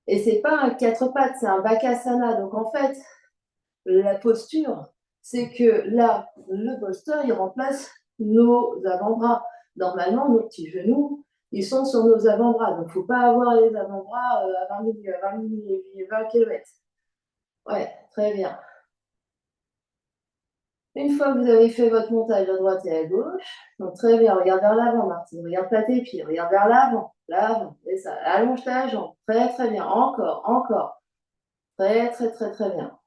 Et c'est pas un quatre pattes, c'est un Bakasana. Donc en fait, la posture, c'est que là, le bolster, il remplace nos avant-bras. Normalement, nos petits genoux, ils sont sur nos avant-bras. Donc, il ne faut pas avoir les avant-bras à 20 km. Ouais, très bien. Une fois que vous avez fait votre montage à droite et à gauche, donc très bien, regarde vers l'avant, Martine, regarde pas tes pieds, regarde vers l'avant, et ça, allonge ta jambe, très très bien, encore, très très très très bien.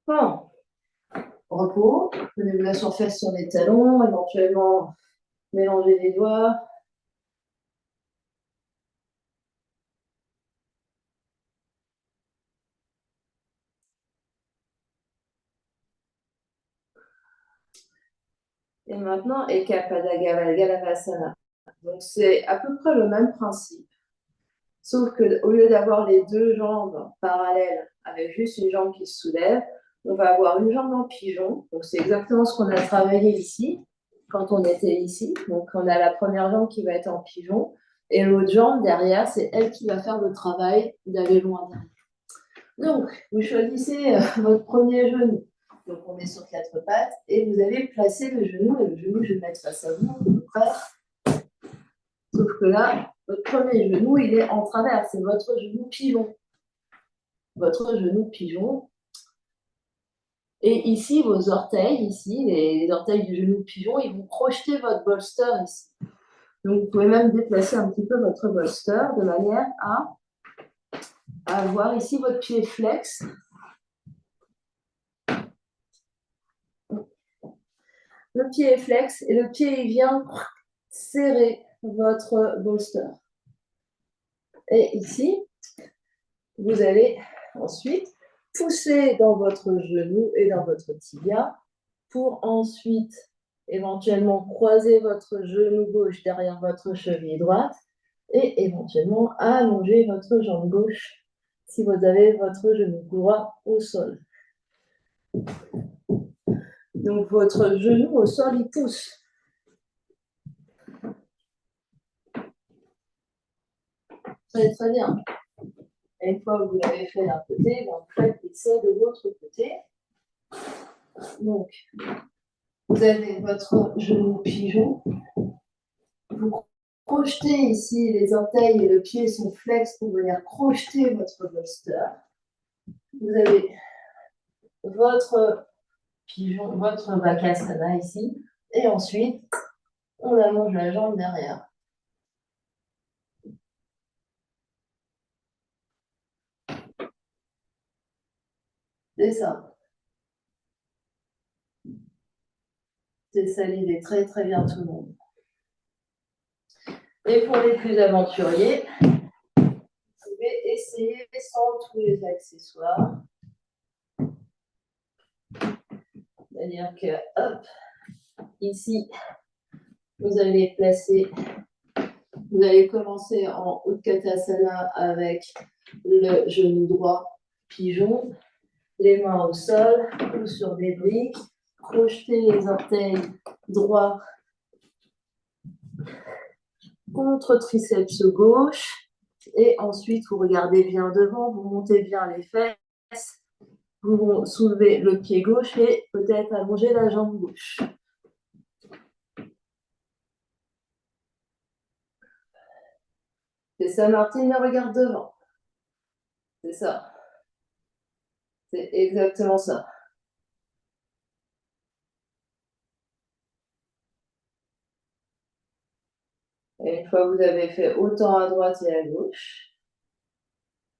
Bon, repos, prenez la surface sur les talons, éventuellement mélanger les doigts. Et maintenant, Ekapada Galavasana. Donc, c'est à peu près le même principe. Sauf qu'au lieu d'avoir les deux jambes parallèles avec juste une jambe qui se soulève, on va avoir une jambe en pigeon. Donc, c'est exactement ce qu'on a travaillé ici, quand on était ici. Donc, on a la première jambe qui va être en pigeon. Et l'autre jambe derrière, c'est elle qui va faire le travail d'aller loin derrière. Donc, vous choisissez votre premier genou. Donc, on est sur quatre pattes et vous allez placer le genou. Et le genou, je vais le mettre face à vous, à peu près. Sauf que là, votre premier genou, il est en travers. C'est votre genou pigeon. Votre genou pigeon. Et ici, vos orteils, ici, les orteils du genou pigeon, ils vont projeter votre bolster ici. Donc, vous pouvez même déplacer un petit peu votre bolster de manière à avoir ici votre pied flex. Le pied est flex et le pied, il vient serrer votre bolster. Et ici, vous allez ensuite pousser dans votre genou et dans votre tibia pour ensuite éventuellement croiser votre genou gauche derrière votre cheville droite et éventuellement allonger votre jambe gauche si vous avez votre genou droit au sol. Donc votre genou au sol, il pousse. Très très bien. Et une fois que vous l'avez fait d'un côté, vous faites ça de l'autre côté. Donc, vous avez votre genou pigeon Vous projetez ici les orteils et le pied sont flex pour venir crocheter votre bolster. Vous avez votre pigeon, votre Bakasana ici. Et ensuite, on allonge la jambe derrière. C'est ça. C'est ça l'idée. Très très bien tout le monde. Et pour les plus aventuriers, vous pouvez essayer sans tous les accessoires. C'est-à-dire que, hop, ici, vous allez placer, vous allez commencer en Utkatasana avec le genou droit, pigeon, les mains au sol ou sur des briques, crocheter les orteils droits contre triceps gauche et ensuite vous regardez bien devant, vous montez bien les fesses, vous soulevez le pied gauche et peut-être allonger la jambe gauche. C'est ça, Martine, mais regarde devant. C'est ça. C'est exactement ça. Et une fois que vous avez fait autant à droite et à gauche,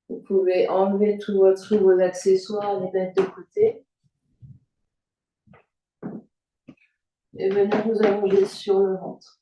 vous pouvez enlever tous vos accessoires, les mettre de côté. Et venir vous allonger sur le ventre.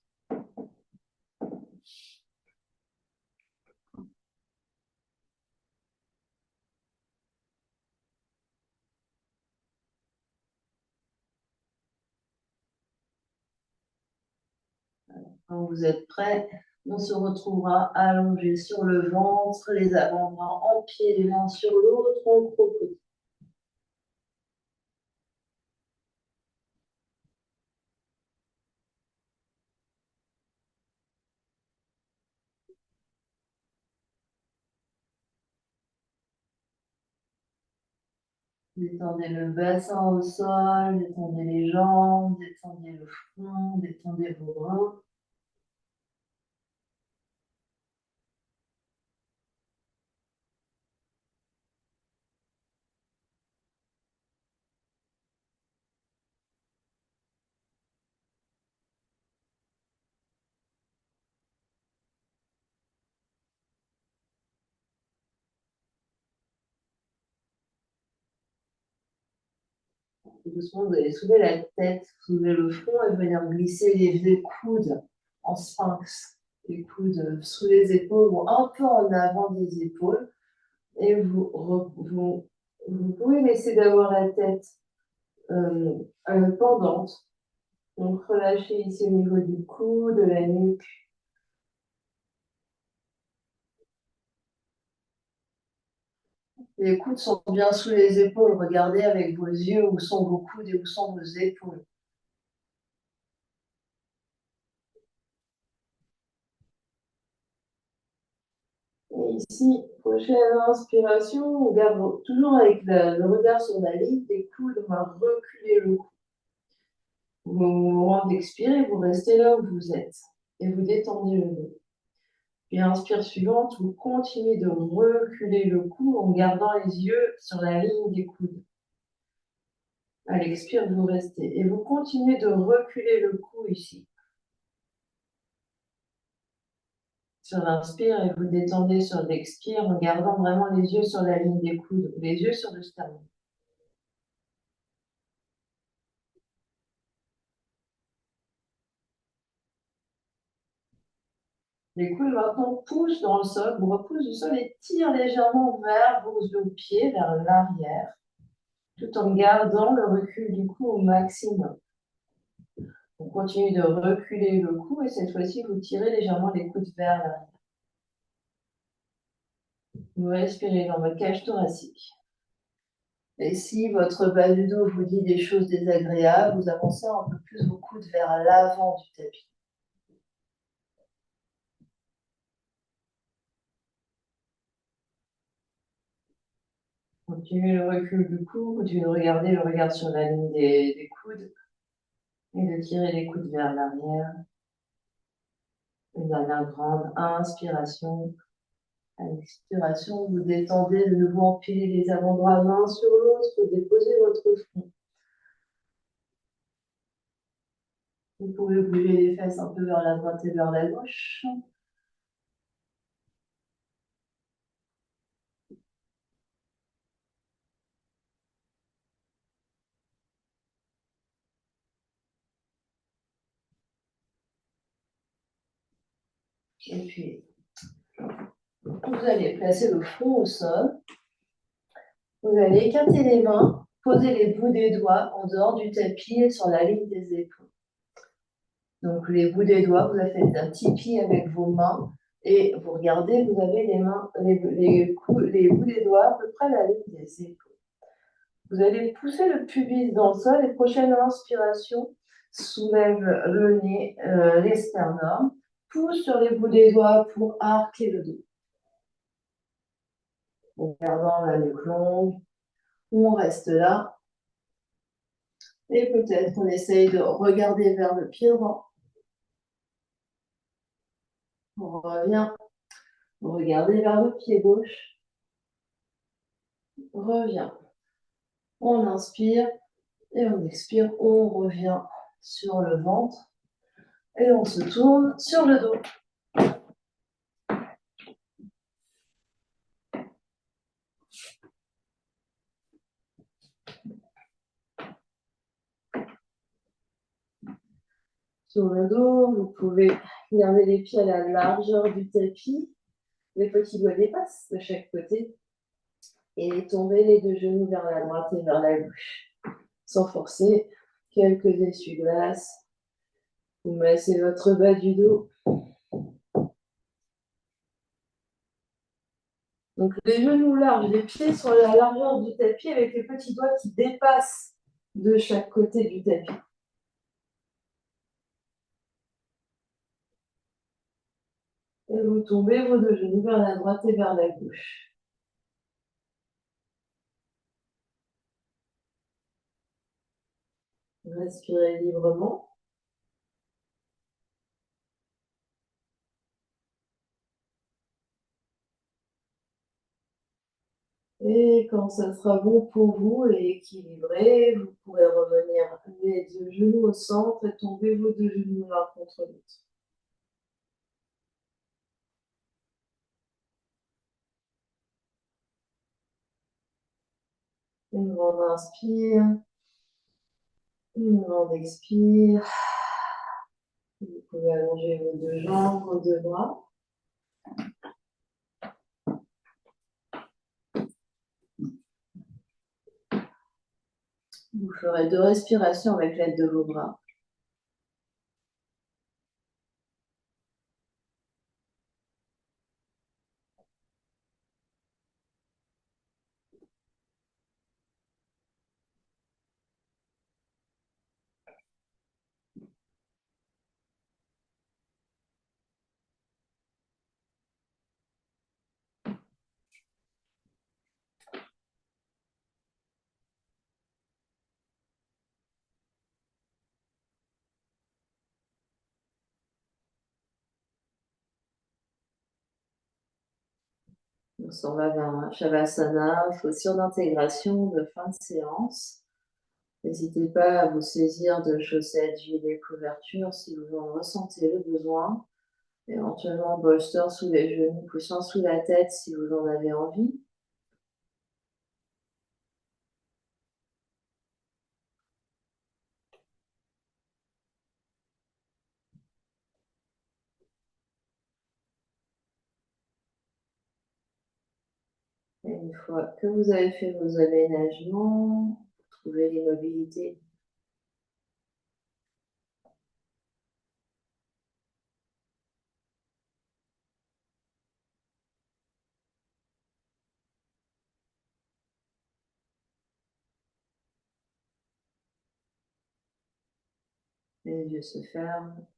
Quand vous êtes prêts, on se retrouvera allongé sur le ventre, les avant-bras en pied, les mains sur l'autre, en crocodile. Détendez le bassin au sol, détendez les jambes, détendez le front, détendez vos bras. Et doucement, vous allez soulever la tête, soulever le front et venir glisser les coudes en sphinx. Les coudes sous les épaules ou un peu en avant des épaules. Et vous pouvez laisser d'avoir la tête pendante. Donc relâchez ici au niveau du cou, de la nuque. Les coudes sont bien sous les épaules. Regardez avec vos yeux où sont vos coudes et où sont vos épaules. Et ici, prochaine inspiration, on garde toujours avec le regard sur la ligne des coudes, on va reculer le cou. Au moment d'expirer, vous restez là où vous êtes et vous détendez le dos. Puis inspire suivante, vous continuez de reculer le cou en gardant les yeux sur la ligne des coudes. À l'expire, vous restez. Et vous continuez de reculer le cou ici. Sur l'inspire, et vous détendez sur l'expire en gardant vraiment les yeux sur la ligne des coudes, les yeux sur le sternum. Les coudes maintenant poussent dans le sol, vous repoussent du sol et tirent légèrement vers vos pieds, vers l'arrière, tout en gardant le recul du cou au maximum. On continue de reculer le cou et cette fois-ci, vous tirez légèrement les coudes vers l'arrière. Vous respirez dans votre cage thoracique. Et si votre bas du dos vous dit des choses désagréables, vous avancez un peu plus vos coudes vers l'avant du tapis. Continuez le recul du cou, continuez de regarder le regard sur la ligne des coudes et de tirer les coudes vers l'arrière. Une dernière grande inspiration. À l'expiration, vous détendez de nouveau, empilez les avant-bras l'un sur l'autre, déposez votre front. Vous pouvez bouger les fesses un peu vers la droite et vers la gauche. Et puis, vous allez placer le front au sol. Vous allez écarter les mains, poser les bouts des doigts en dehors du tapis et sur la ligne des épaules. Donc, les bouts des doigts, vous faites un tipi avec vos mains et vous regardez, vous avez les mains, les bouts des doigts à peu près à la ligne des épaules. Vous allez pousser le pubis dans le sol et prochaine inspiration, soulève le nez, les sternums, pousse sur les bouts des doigts pour arquer le dos. En gardant la nuque longue, on reste là. Et peut-être qu'on essaye de regarder vers le pied droit. On revient. Regardez vers le pied gauche. Revient. On inspire et on expire. On revient sur le ventre et on se tourne sur le dos. Sur le dos, vous pouvez garder les pieds à la largeur du tapis. Les petits doigts dépassent de chaque côté. Et tomber les deux genoux vers la droite et vers la gauche. Sans forcer, quelques essuie-glaces. Vous massez votre bas du dos. Donc les genoux larges, les pieds sur la largeur du tapis avec les petits doigts qui dépassent de chaque côté du tapis. Et vous tombez vos deux genoux vers la droite et vers la gauche. Respirez librement. Et quand ça sera bon pour vous et équilibré, vous pourrez revenir les deux genoux au centre et tomber vos deux genoux l'un contre l'autre. Une grande inspire, une grande expire. Vous pouvez allonger vos deux jambes, vos deux bras. Vous ferez 2 respirations avec l'aide de vos bras. On s'en va vers un Shavasana, posture d'intégration de fin de séance. N'hésitez pas à vous saisir de chaussettes, gilets, couvertures si vous en ressentez le besoin. Éventuellement, bolster sous les genoux, coussins sous la tête si vous en avez envie. Et une fois que vous avez fait vos aménagements, trouvez l'immobilité. Les yeux se ferment.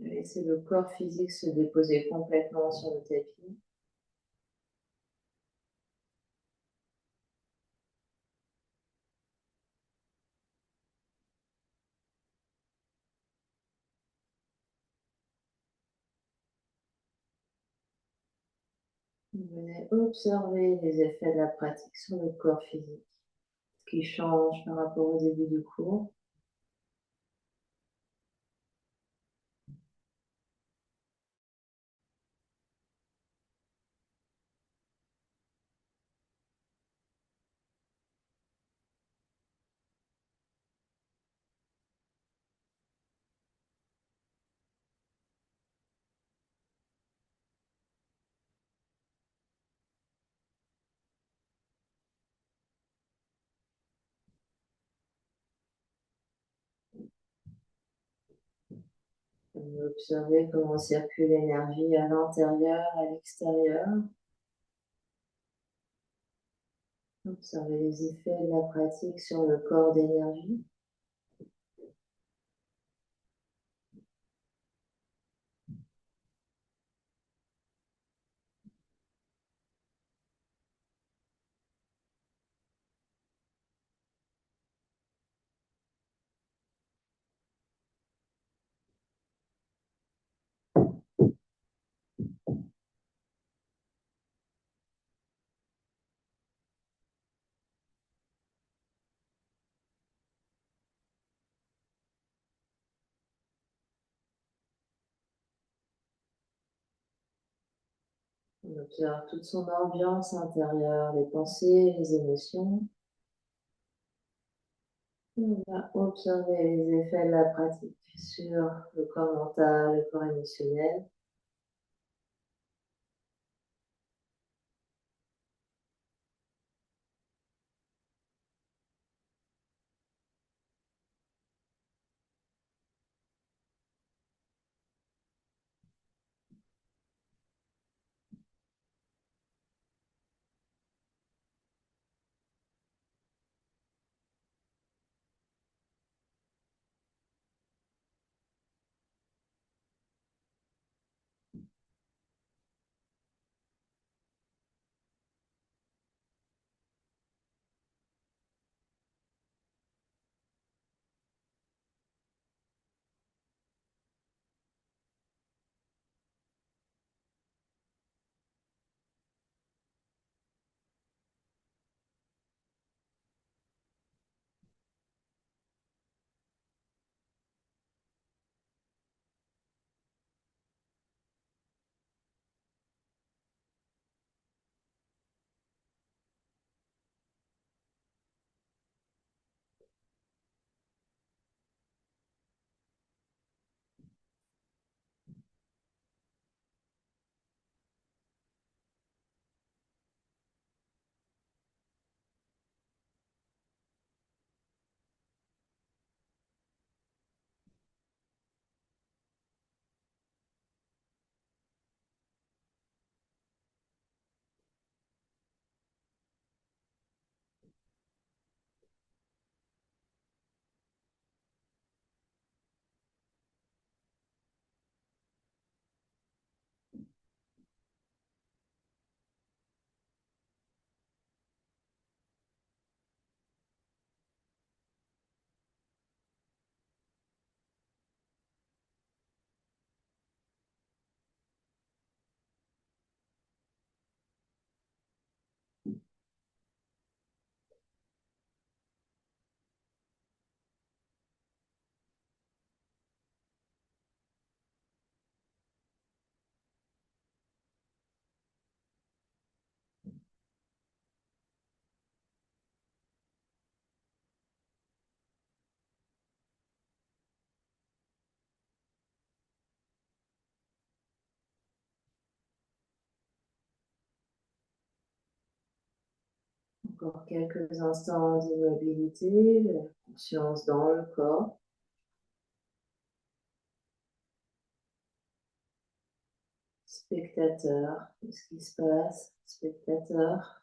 Laissez le corps physique se déposer complètement sur le tapis. Venez observer les effets de la pratique sur le corps physique, ce qui change par rapport au début du cours. Venez observer comment circule l'énergie à l'intérieur, à l'extérieur. Observez les effets de la pratique sur le corps d'énergie. On observe toute son ambiance intérieure, les pensées, les émotions. On va observer les effets de la pratique sur le corps mental, le corps émotionnel. Encore quelques instants d'immobilité, la conscience dans le corps. Spectateur de ce qui se passe, spectateur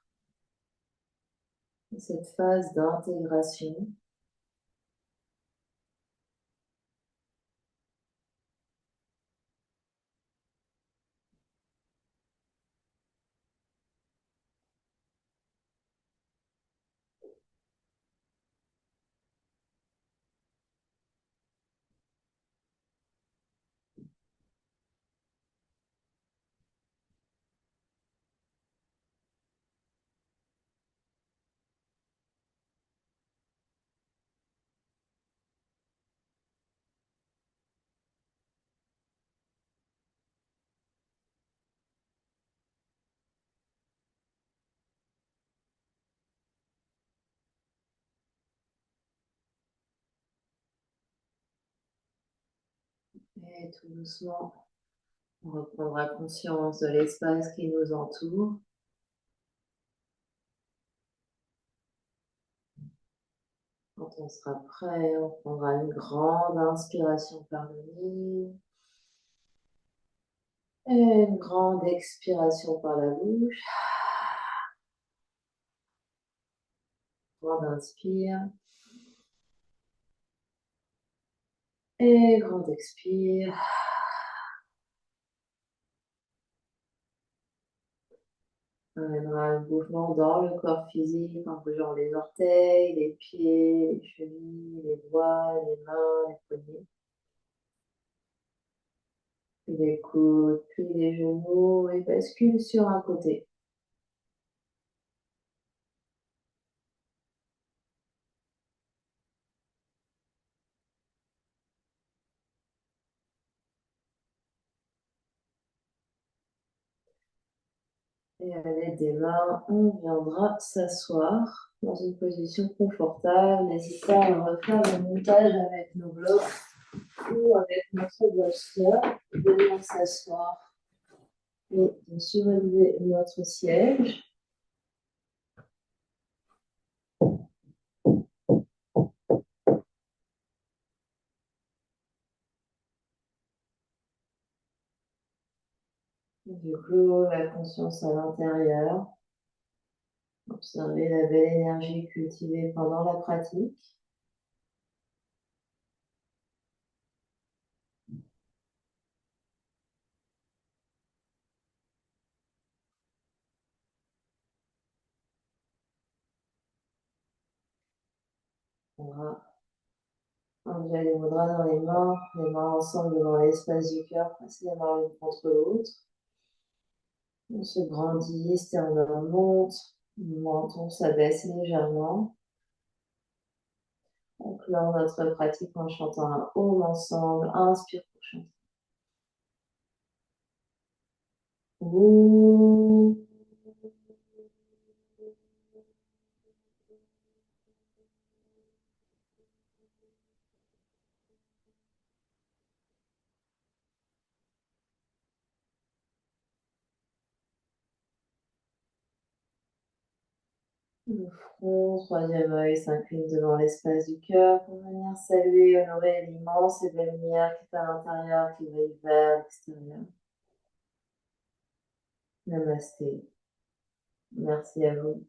de cette phase d'intégration. Et tout doucement, on reprendra conscience de l'espace qui nous entoure. Quand on sera prêt, on prendra une grande inspiration par le nez et une grande expiration par la bouche. Grande inspire et grande expire. On amènera le mouvement dans le corps physique en bougeant les orteils, les pieds, les chevilles, les doigts, les mains, les poignets. Puis les coudes, puis les genoux et bascule sur un côté. Et à l'aide des mains, on viendra s'asseoir dans une position confortable. N'hésite pas à refaire le montage avec nos blocs ou avec notre bolster. Venir s'asseoir et de surélever notre siège. Du coup, la conscience à l'intérieur. Observez la belle énergie cultivée pendant la pratique. On va enlever les mudras dans les mains ensemble dans l'espace du cœur, passer les mains l'une contre l'autre. On se grandit, sternum monte, le menton s'abaisse légèrement. On clôt notre pratique en chantant un home ensemble. Inspire pour chanter. Ouh. Le front, troisième œil s'incline devant l'espace du cœur pour venir saluer, honorer l'immense et belle lumière qui est à l'intérieur, qui brille vers l'extérieur. Namasté. Merci à vous.